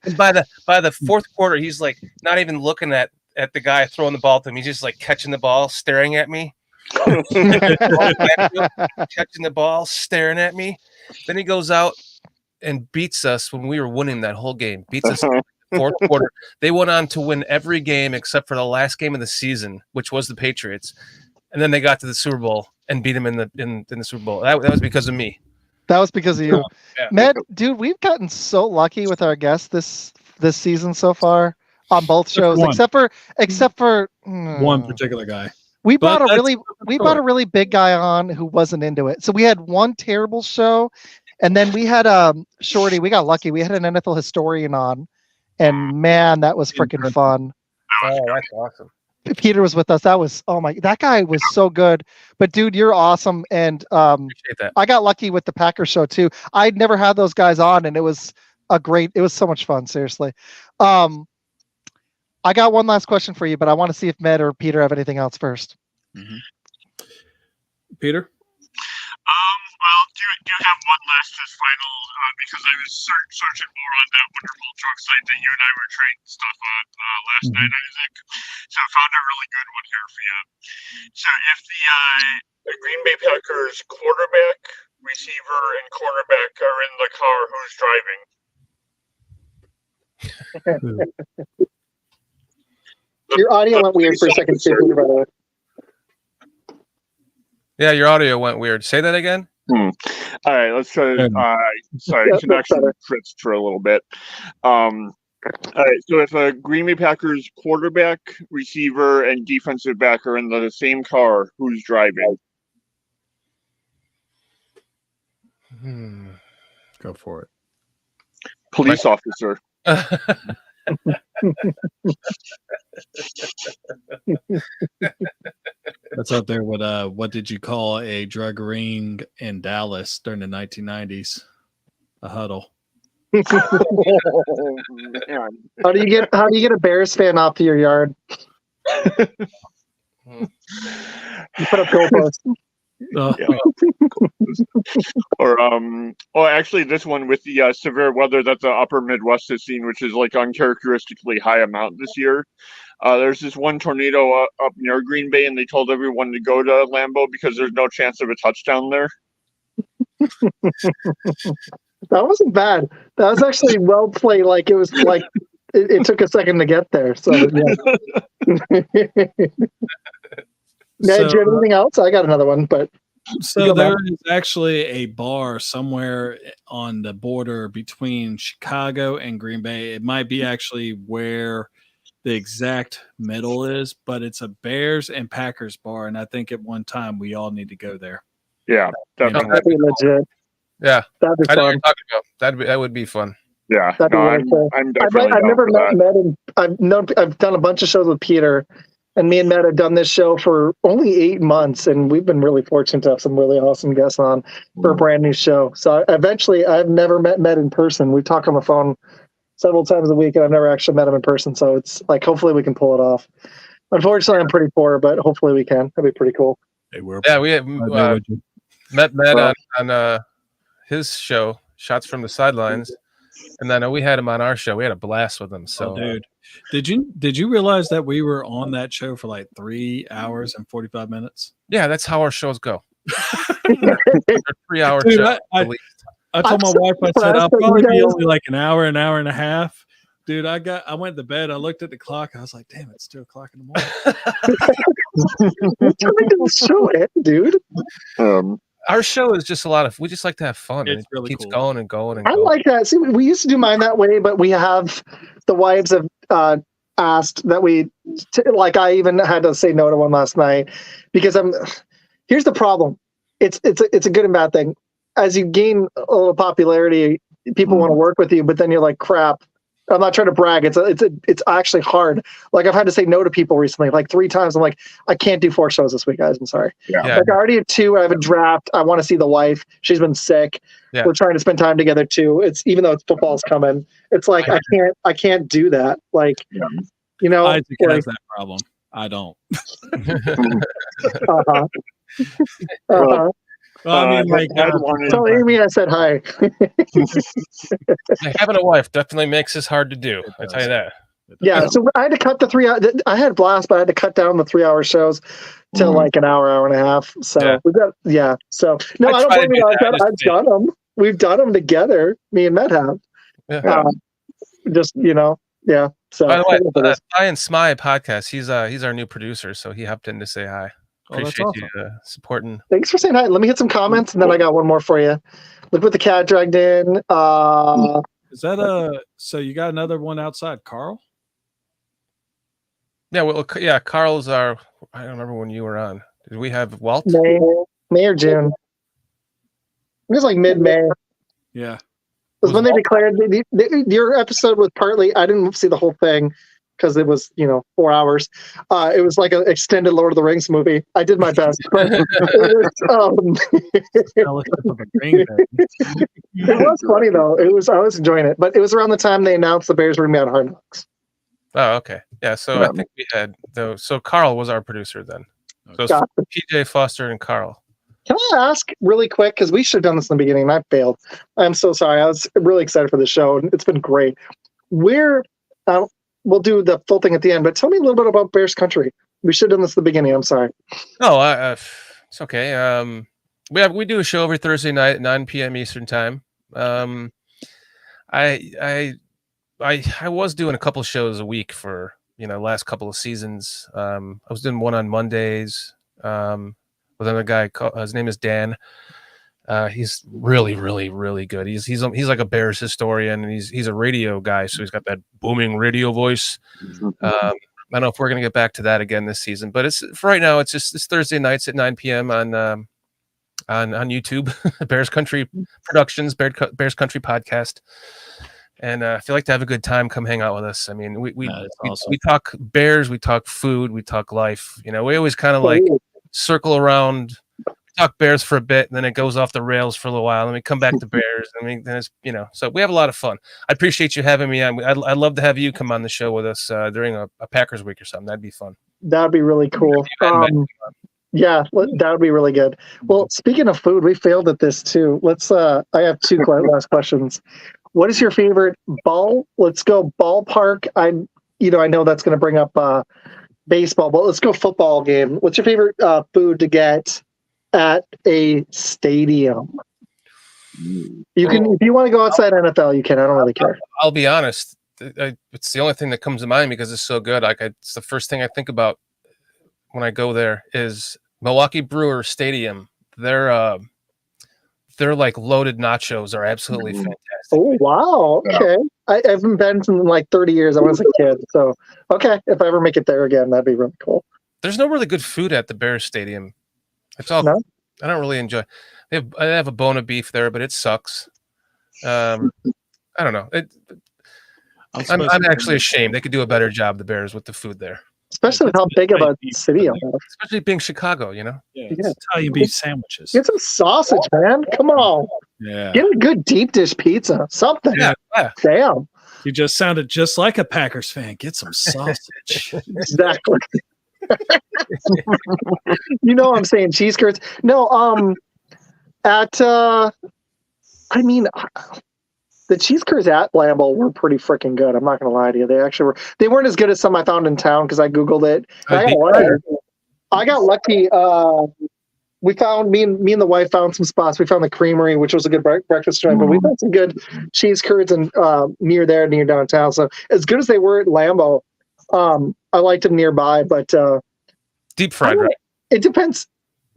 And by the fourth quarter, he's like not even looking at the guy throwing the ball to him. He's just like catching the ball, staring at me. Catching the ball, staring at me. Then he goes out and beats us when we were winning that whole game. Beats us. Fourth quarter, they went on to win every game except for the last game of the season, which was the Patriots, and then they got to the Super Bowl and beat them in the Super Bowl. That was because of me. That was because of you, Matt. Dude, we've gotten so lucky with our guests this season so far on both shows, except for one particular guy. We brought a really big guy on who wasn't into it. So we had one terrible show, and then we had Shorty. We got lucky. We had an NFL historian on. And man, that was freaking fun. Oh, that's awesome. Peter was with us. That guy was so good. But dude, you're awesome. And appreciate that. I got lucky with the Packers show too. I'd never had those guys on, and it was so much fun. Seriously. I got one last question for you, but I want to see if Med or Peter have anything else first. Mm-hmm. Peter? Well, do you have one last final, because I was searching more on that wonderful truck site that you and I were trading stuff on last night, Isaac. So I found a really good one here for you. So if the Green Bay Packers quarterback, receiver, and cornerback are in the car, who's driving? Your audio went weird for a second, too, by the way. Yeah, your audio went weird. Say that again. All right, let's try to. Sorry, connection fritzed for a little bit. All right, so if a Green Bay Packers quarterback, receiver, and defensive back are in the same car, who's driving? Go for it. police officer. That's up there with what did you call a drug ring in Dallas during the 1990s? A huddle. Oh, man. How do you get a Bears fan off to your yard? You put up goalposts. Or actually this one with the severe weather that the upper Midwest has seen, which is like uncharacteristically high amount this year. There's this one tornado up near Green Bay, and they told everyone to go to Lambeau because there's no chance of a touchdown there. That wasn't bad. That was actually well played. Like it was like it took a second to get there. So yeah. Yeah, do you have anything else? I got another one, but so there is actually a bar somewhere on the border between Chicago and Green Bay. It might be actually where the exact middle is, but it's a Bears and Packers bar, and I think at one time we all need to go there. Yeah, definitely. that'd be legit. Yeah, That'd be I know what fun. you're talking about. That would be fun. Yeah, That'd be no, really cool. I'm definitely I've down never for met that. Med, and I've done a bunch of shows with Peter, and me and Med have done this show for only 8 months, and we've been really fortunate to have some really awesome guests on for a brand new show. So eventually, I've never met Med in person. We talk on the phone several times a week, and I've never actually met him in person. So it's like, hopefully we can pull it off. Unfortunately, I'm pretty poor, but hopefully we can. That'd be pretty cool. Hey, we're Yeah, we have, met on his show, Shots from the Sidelines, and then we had him on our show. We had a blast with him. So, dude, did you realize that we were on that show for like 3 hours and 45 minutes? yeah, that's how our shows go. 3-hour Dude, show. I told my wife, I said, I'll probably be only like an hour and a half. Dude, I went to bed. I looked at the clock. I was like, damn, it's 2 o'clock in the morning. What time did the show end, dude? Our show is just we just like to have fun. It's And really keeps cool. going and going and I going. like that. See, we used to do mine that way, but we have the wives have asked that like I even had to say no to one last night because here's the problem. It's a good and bad thing. As you gain a little popularity, people want to work with you, but then you're like, crap. I'm not trying to brag. It's actually hard. Like I've had to say no to people recently, like 3 times. I'm like, I can't do 4 shows this week, guys. I'm sorry. Yeah. Like I already have 2. I have a draft. I want to see the wife. She's been sick. Yeah. We're trying to spend time together too. Even though football's coming, it's like I can't do that. Like, you know, Isaac like, has that problem. I don't. uh-huh. Well, I mean, like, Tell Amy I said hi. Having a wife definitely makes this hard to do. I tell you that. Yeah, so I had to cut the 3 hour. I had a blast, but I had to cut down the 3-hour shows to like an hour and a half. So we've got So no, I don't blame you. I've done them. We've done them together. Me and Matt have. Yeah. Just yeah. So by the way, Spy and Smy podcast. He's our new producer, so he hopped in to say hi. Appreciate you supporting. Thanks for saying hi. Let me hit some comments, and then I got one more for you. Look what the cat dragged in. Is that so you got another one outside, Carl? Yeah, well, yeah. Carl's I don't remember when you were on. Did we have Walt? May or June? It was like mid-May. Yeah. It was when they declared your episode was partly. I didn't see the whole thing because it was 4 hours. It was like an extended Lord of the Rings movie. I did my best, but it was funny though. I was enjoying it, but it was around the time they announced the Bears were going to be on Hard Knocks. Oh, okay. Yeah, so I think we had so Carl was our producer then. So it's PJ, Foster, and Carl. Can I ask really quick, because we should have done this in the beginning and I failed. I'm so sorry. I was really excited for the show and it's been great. We'll do the full thing at the end, but tell me a little bit about Bears Country. We should have done this at the beginning. I'm sorry. Oh, it's okay. We do a show every Thursday night at 9 p.m. Eastern time. I was doing a couple shows a week for last couple of seasons. I was doing one on Mondays with another guy. His name is Dan. He's really, really, really good. He's like a Bears historian, and he's a radio guy, so he's got that booming radio voice. I don't know if we're gonna get back to that again this season, but for right now. It's Thursday nights at 9 p.m. on YouTube. Bears Country Productions, Bears Country Podcast. And if you like to have a good time, come hang out with us. I mean, we awesome. we talk Bears, we talk food, we talk life. You know, we always kind of like circle around, talk Bears for a bit, and then it goes off the rails for a little while, and we come back to Bears. I mean, then it's, you know, so we have a lot of fun. I appreciate you having me on. I'd love to have you come on the show with us during a Packers week or something. That'd be fun. That'd be really cool. Yeah, that would be really good. Well, speaking of food, we failed at this too. Let's. I have two last questions. What is your favorite Let's go ballpark. I know that's going to bring up baseball, but let's go football game. What's your favorite food to get at a stadium? You can, if you want to go outside NFL, you can. I don't really care. I'll be honest. It's the only thing that comes to mind because it's so good. It's the first thing I think about when I go there is Milwaukee Brewers Stadium. They're like loaded nachos are absolutely fantastic. Oh, wow. Okay. I haven't been in like 30 years. I was a kid. So, okay. If I ever make it there again, that'd be really cool. There's no really good food at the Bears Stadium. It's all, no? I don't really enjoy. I have a bone of beef there, but it sucks. I don't know. I'm actually ashamed. They could do a better job, the Bears, with the food there. Especially with how big of a city I'm in. Especially being Chicago, you know? Yeah, Italian beef sandwiches. Get some sausage, man. Come on. Yeah. Get a good deep dish pizza. Something. Yeah. Damn. You just sounded just like a Packers fan. Get some sausage. Exactly. You know what I'm saying? Cheese curds. No, the cheese curds at Lambeau were pretty freaking good. I'm not going to lie to you. They actually were. They weren't as good as some I found in town because I Googled it. I got lucky. We found, me and the wife found some spots. We found the Creamery, which was a good breakfast joint, but we found some good cheese curds and near downtown. So as good as they were at Lambeau, I liked them nearby, but deep fried, right? It depends.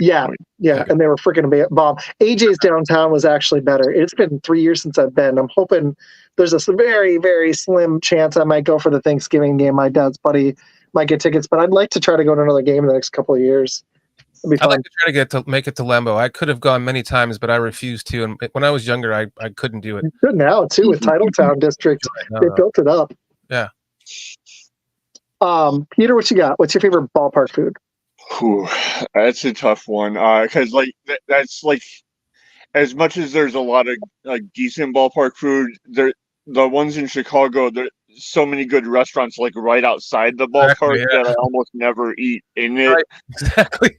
Yeah, okay. And they were freaking bomb. AJ's downtown was actually better. It's been 3 years since I've been. I'm hoping there's a very, very slim chance I might go for the Thanksgiving game. My dad's buddy might get tickets, but I'd like to try to go to another game in the next couple of years. It'd be fun. I'd like to try to make it to Lambeau. I could have gone many times, but I refused to. And when I was younger, I couldn't do it. You could now too with Titletown District. They built it up. Yeah. Peter, what you got? What's your favorite ballpark food? Whew, that's a tough one because that's like, as much as there's a lot of like decent ballpark food, the ones in Chicago, there's so many good restaurants like right outside the ballpark that I almost never eat in it. Right, exactly.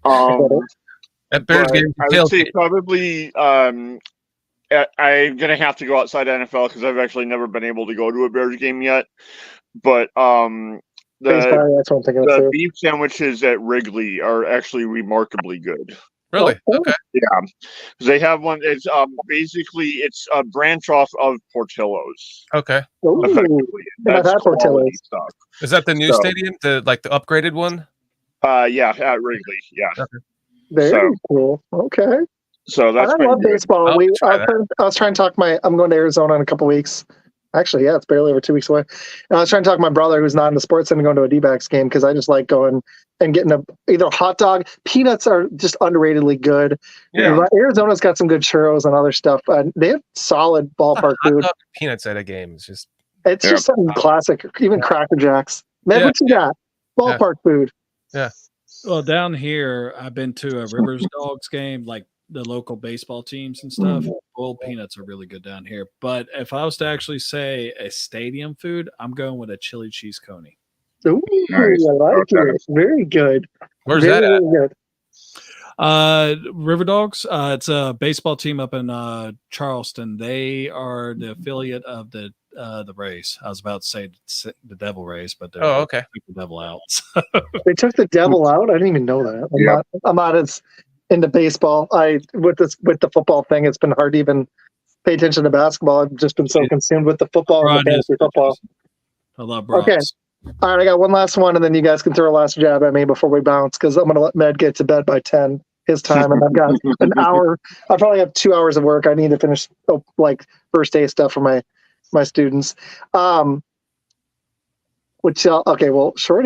At Bears game, I would say probably I'm gonna have to go outside NFL because I've actually never been able to go to a Bears game yet. But the beef sandwiches at Wrigley are actually remarkably good. Really? Okay. Yeah, they have one. It's basically it's a branch off of Portillo's. Okay. Effectively, that's Portillo's stuff. Is that the new stadium, the upgraded one? Yeah, at Wrigley. Yeah. Okay. Very cool. Okay. So that's. I love baseball. I was trying to talk I'm going to Arizona in a couple weeks. Actually, yeah, it's barely over 2 weeks away. And I was trying to talk to my brother, who's not in the sports center, going to a D-backs game because I just like going and getting either a hot dog. Peanuts are just underratedly good. Yeah. Arizona's got some good churros and other stuff. They have solid ballpark food. Peanuts at a game is just. It's just something classic. Even Cracker Jacks. Man, what you got? Ballpark food. Yeah. Well, down here, I've been to a Rivers Dogs game, like the local baseball teams and stuff. Boiled peanuts are really good down here. But if I was to actually say a stadium food, I'm going with a chili cheese coney. Ooh, nice. I like it. Very good. Where's that at? Good. River Dogs. It's a baseball team up in Charleston. They are the affiliate of the Rays. I was about to say the Devil Rays, but they okay. took the Devil out. They took the Devil out. I didn't even know that. I'm not as into baseball. With the football thing, it's been hard to even pay attention to basketball. I've just been so consumed with the football and the fantasy football. I love Bronx. Okay. All right, I got one last one, and then you guys can throw a last jab at me before we bounce, because I'm going to let Med get to bed by 10 his time, and I've got an hour. I probably have 2 hours of work. I need to finish first day stuff for my students. Shorty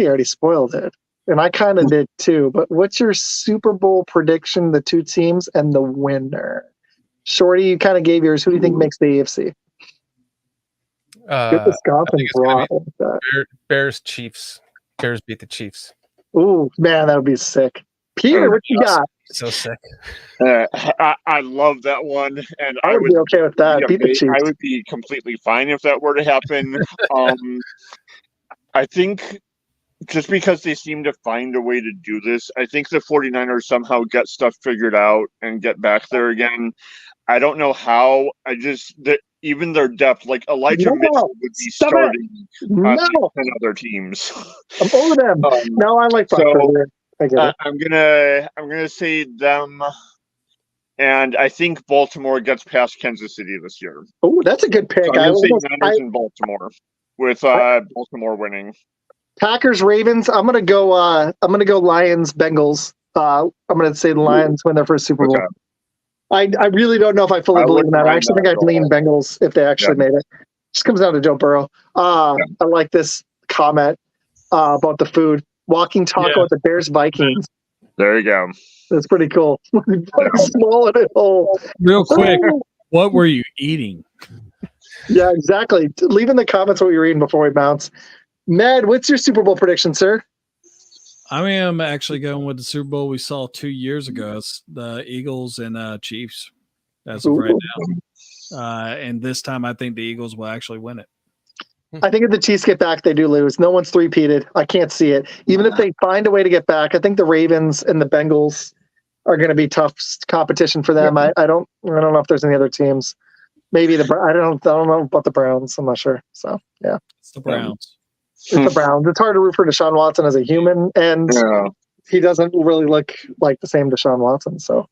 already spoiled it, and I kind of did too. But what's your Super Bowl prediction? The two teams and the winner. Shorty, you kind of gave yours. Who do you think makes the AFC? Good I Wisconsin think it's gonna brought that. be Bears Chiefs. Bears beat the Chiefs. Ooh, man, that would be sick. Peter, what you got? So sick. I love that one, and I would be okay with that. Beat the Chiefs. I would be completely fine if that were to happen. I think just because they seem to find a way to do this, I think the 49ers somehow get stuff figured out and get back there again. I don't know how. Even their depth, like Elijah Mitchell would be starting on 10 other teams. I'm over them. No, I like Brock Purdy. I get it. I'm gonna say them, and I think Baltimore gets past Kansas City this year. Oh, that's a good pick. So I'm gonna say Niners in Baltimore, with Baltimore winning. Packers Ravens. I'm gonna go Lions Bengals. I'm gonna say the Lions win their first Super Bowl. Okay. I really don't know if I fully believe in that. I actually think I'd lean Bengals if they actually made it. Just comes down to Joe Burrow. I like this comment about the food. Walking taco at the Bears Vikings. There you go. That's pretty cool. Swallowing it whole. Real quick, what were you eating? Yeah, exactly. Leave in the comments what you're eating before we bounce. Med, what's your Super Bowl prediction, sir? I am actually going with the Super Bowl we saw 2 years ago. It's the Eagles and Chiefs as of right now. And this time I think the Eagles will actually win it. I think if the Chiefs get back, they do lose. No one's three-peated. I can't see it. Even if they find a way to get back, I think the Ravens and the Bengals are going to be tough competition for them. I don't know if there's any other teams. Maybe I don't know about the Browns. I'm not sure. So yeah, it's the Browns. It's the Browns. It's hard to root for Deshaun Watson as a human, and he doesn't really look like the same Deshaun Watson. So,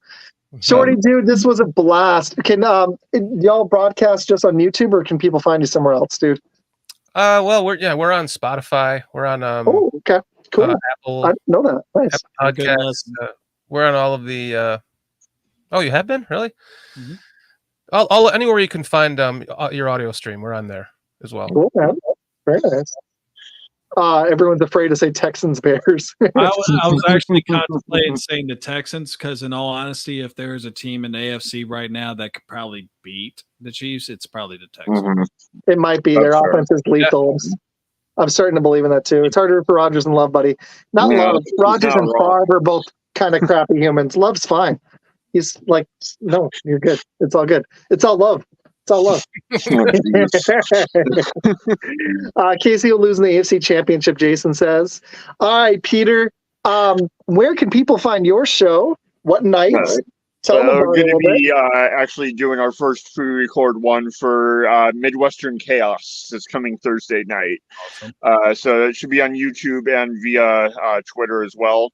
Shorty, dude, this was a blast. Can y'all broadcast just on YouTube, or can people find you somewhere else, dude? Well, we're on Spotify. We're on okay, cool. Apple. I didn't know that. Nice. Podcasts. We're on all of the. Oh, you have been really? Mm-hmm. All anywhere you can find your audio stream, we're on there as well. Cool, man. Very nice. Everyone's afraid to say Texans Bears. I was actually contemplating saying the Texans because, in all honesty, if there's a team in the AFC right now that could probably beat the Chiefs, it's probably the Texans. Mm-hmm. It might be. Their offense is lethal. Yeah. I'm starting to believe in that too. It's harder for Rodgers and Love, buddy. Love. Rodgers and Favre are both kind of crappy humans. Love's fine. He's like, no, you're good. It's all good. It's all love. It's all love. Casey will lose in the AFC Championship, Jason says. All right, Peter, where can people find your show? What nights? We're going to be actually doing our first pre-record one for Midwestern Chaos this coming Thursday night. Awesome. So it should be on YouTube and via Twitter as well.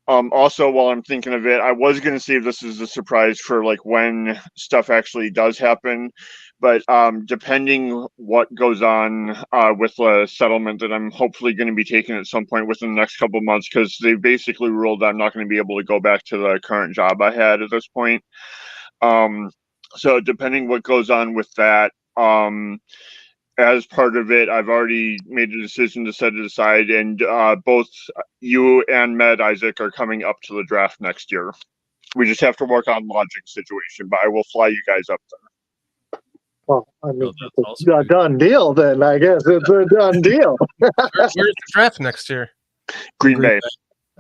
Also, while I'm thinking of it, I was going to save this as a surprise for like when stuff actually does happen. But depending what goes on with a settlement that I'm hopefully going to be taking at some point within the next couple of months, because they basically ruled I'm not going to be able to go back to the current job I had at this point. So depending what goes on with that, as part of it, I've already made a decision to set it aside, and both you and Izac are coming up to the draft next year. We just have to work on lodging situation, but I will fly you guys up there. Well, I mean, it's a done deal then, I guess. It's a done deal. Where's the draft next year? Green Bay.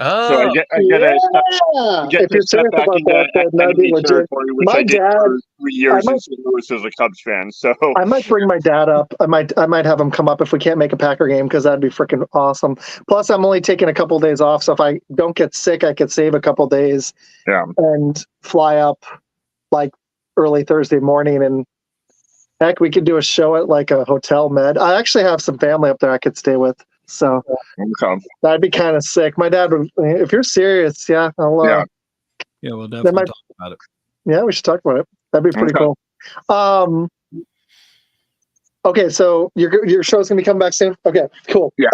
Oh, so I get to step back into enemy territory, which I did for 3 years in St. Louis as a Cubs fan. So I might bring my dad up. I might have him come up if we can't make a Packer game, because that'd be freaking awesome. Plus, I'm only taking a couple days off, so if I don't get sick, I could save a couple days and fly up like early Thursday morning. And heck, we could do a show at like a hotel. Med. I actually have some family up there I could stay with. So that'd be kind of sick. My dad would, if you're serious, I'll, we'll definitely talk about it. Yeah, we should talk about it. That'd be pretty cool. Okay, so your show's gonna be coming back soon. Okay, cool. Yeah.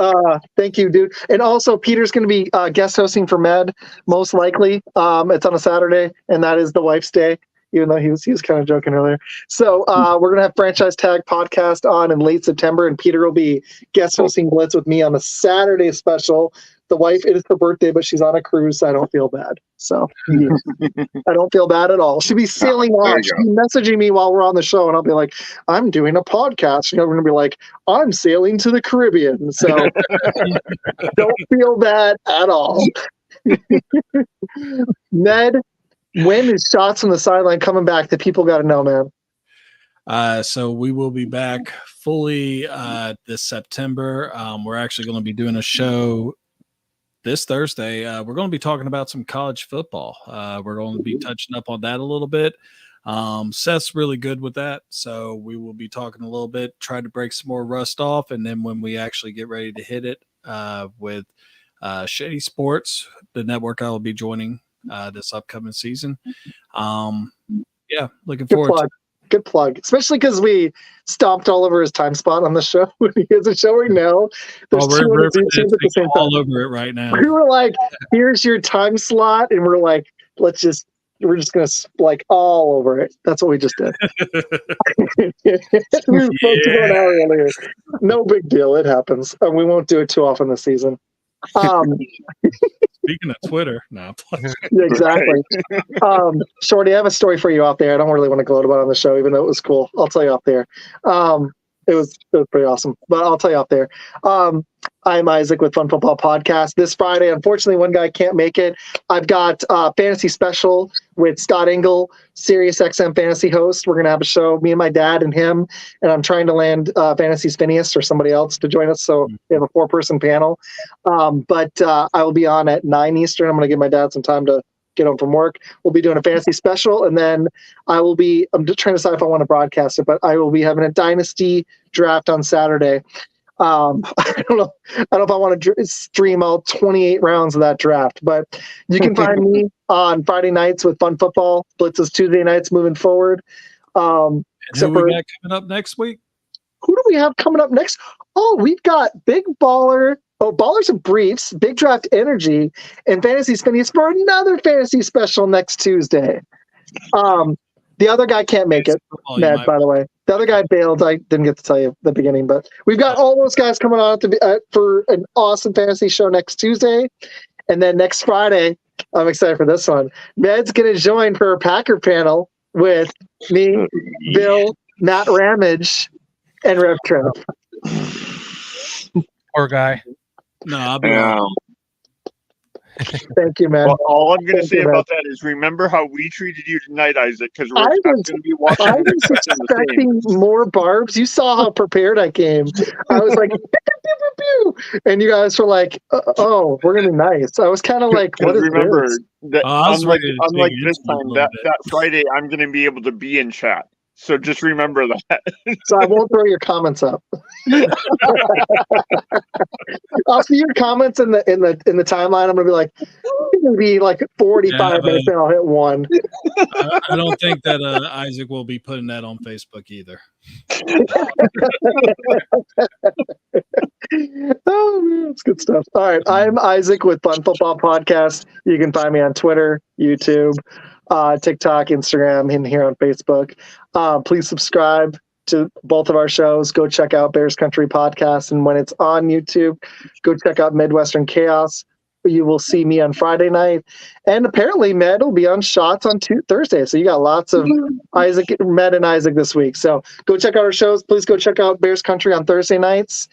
Thank you, dude. And also, Peter's gonna be guest hosting for Med, most likely. It's on a Saturday, and that is the wife's day. even though he was kind of joking earlier. So we're gonna have Franchise Tag podcast on in late September, and Peter will be guest hosting Blitz with me on the Saturday special. The wife, it is her birthday, but she's on a cruise, so I don't feel bad. So I don't feel bad at all. She'll be sailing off. She'll be messaging me while we're on the show, and I'll be like, I'm doing a podcast. We're gonna be like, I'm sailing to the Caribbean. So don't feel bad at all. Ned, when is Shots on the Sideline coming back that people got to know, man? So we will be back fully this September. We're actually going to be doing a show this Thursday. We're going to be talking about some college football. We're going to be touching up on that a little bit. Seth's really good with that, so we will be talking a little bit, try to break some more rust off, and then when we actually get ready to hit it with Shady Sports, the network I will be joining this upcoming season. Yeah, looking forward to it. Good plug, especially because we stomped all over his time spot on the show. He has a show right now. There's we're at the same time. all over it right now. We were like, "Here's your time slot," and we're like, we're just gonna like all over it. That's what we just did. We were supposed to go an hour earlier. No big deal. It happens. We won't do it too often this season. Speaking of Twitter, no. Yeah, exactly. Shorty, I have a story for you out there. I don't really want to gloat about it on the show, even though it was cool. I'll tell you out there. It was pretty awesome, but I'll tell you out there. I'm Isaac with Fun Football Podcast. This Friday, unfortunately, one guy can't make it. I've got Fantasy Special with Scott Engel, Sirius XM Fantasy host. We're going to have a show, me and my dad and him, and I'm trying to land Fantasy Phineas or somebody else to join us, so we have a 4-person panel. But I will be on at 9 Eastern. I'm going to give my dad some time to get home from work. We'll be doing a Fantasy Special, and then I'm just trying to decide if I want to broadcast it, but I will be having a Dynasty draft on Saturday. I don't know if I want to stream all 28 rounds of that draft, but you can find me on Friday nights with Fun Football. Blitz is Tuesday nights moving forward. Who we got coming up next week? Who do we have coming up next? Oh, we've got Big Baller. Oh, Ballers and Briefs, Big Draft Energy, and Fantasy Phineas for another Fantasy Special next Tuesday. The other guy can't make it, Ned, by the way. The other guy bailed. I didn't get to tell you at the beginning, but we've got all those guys coming on for an awesome fantasy show next Tuesday. And then next Friday, I'm excited for this one. Ned's going to join for a Packer panel with me, Bill, Matt Ramage, and Rev Trev. Poor guy. No, I'll be around. Thank you, man. Well, all I'm going to say about that is remember how we treated you tonight, Isaac, because we're going to be watching. I was expecting more barbs. You saw how prepared I came. I was like, pew, pew, pew, pew. And you guys were like, oh, we're going to be nice. I was kind of like, what is remember this? That unlike this time, that Friday, I'm going to be able to be in chat. So just remember that. So I won't throw your comments up. I'll see your comments in the timeline. I'm gonna be like, it's gonna be like 45 minutes, and I'll hit one. I don't think that Isaac will be putting that on Facebook either. Oh man, it's good stuff. All right, I'm Isaac with Fun Football Podcast. You can find me on Twitter, YouTube, TikTok, Instagram, and here on Facebook. Please subscribe to both of our shows. Go check out Bears Country Podcast, and when it's on YouTube, go check out Midwestern Chaos. You will see me on Friday night, and apparently Med will be on Shots on Thursday. So you got lots of Med and Isaac this week. So go check out our shows. Please go check out Bears Country on Thursday nights.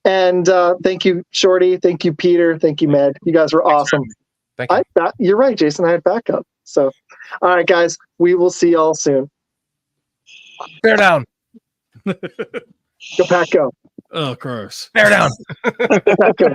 And thank you, Shorty. Thank you, Peter. Thank you, Med. You guys were awesome. Thank you. You're right, Jason. I had backup. So, all right, guys, we will see y'all soon. Bear down. Go Pack, go. Oh, gross. Bear down. Go Pack, go.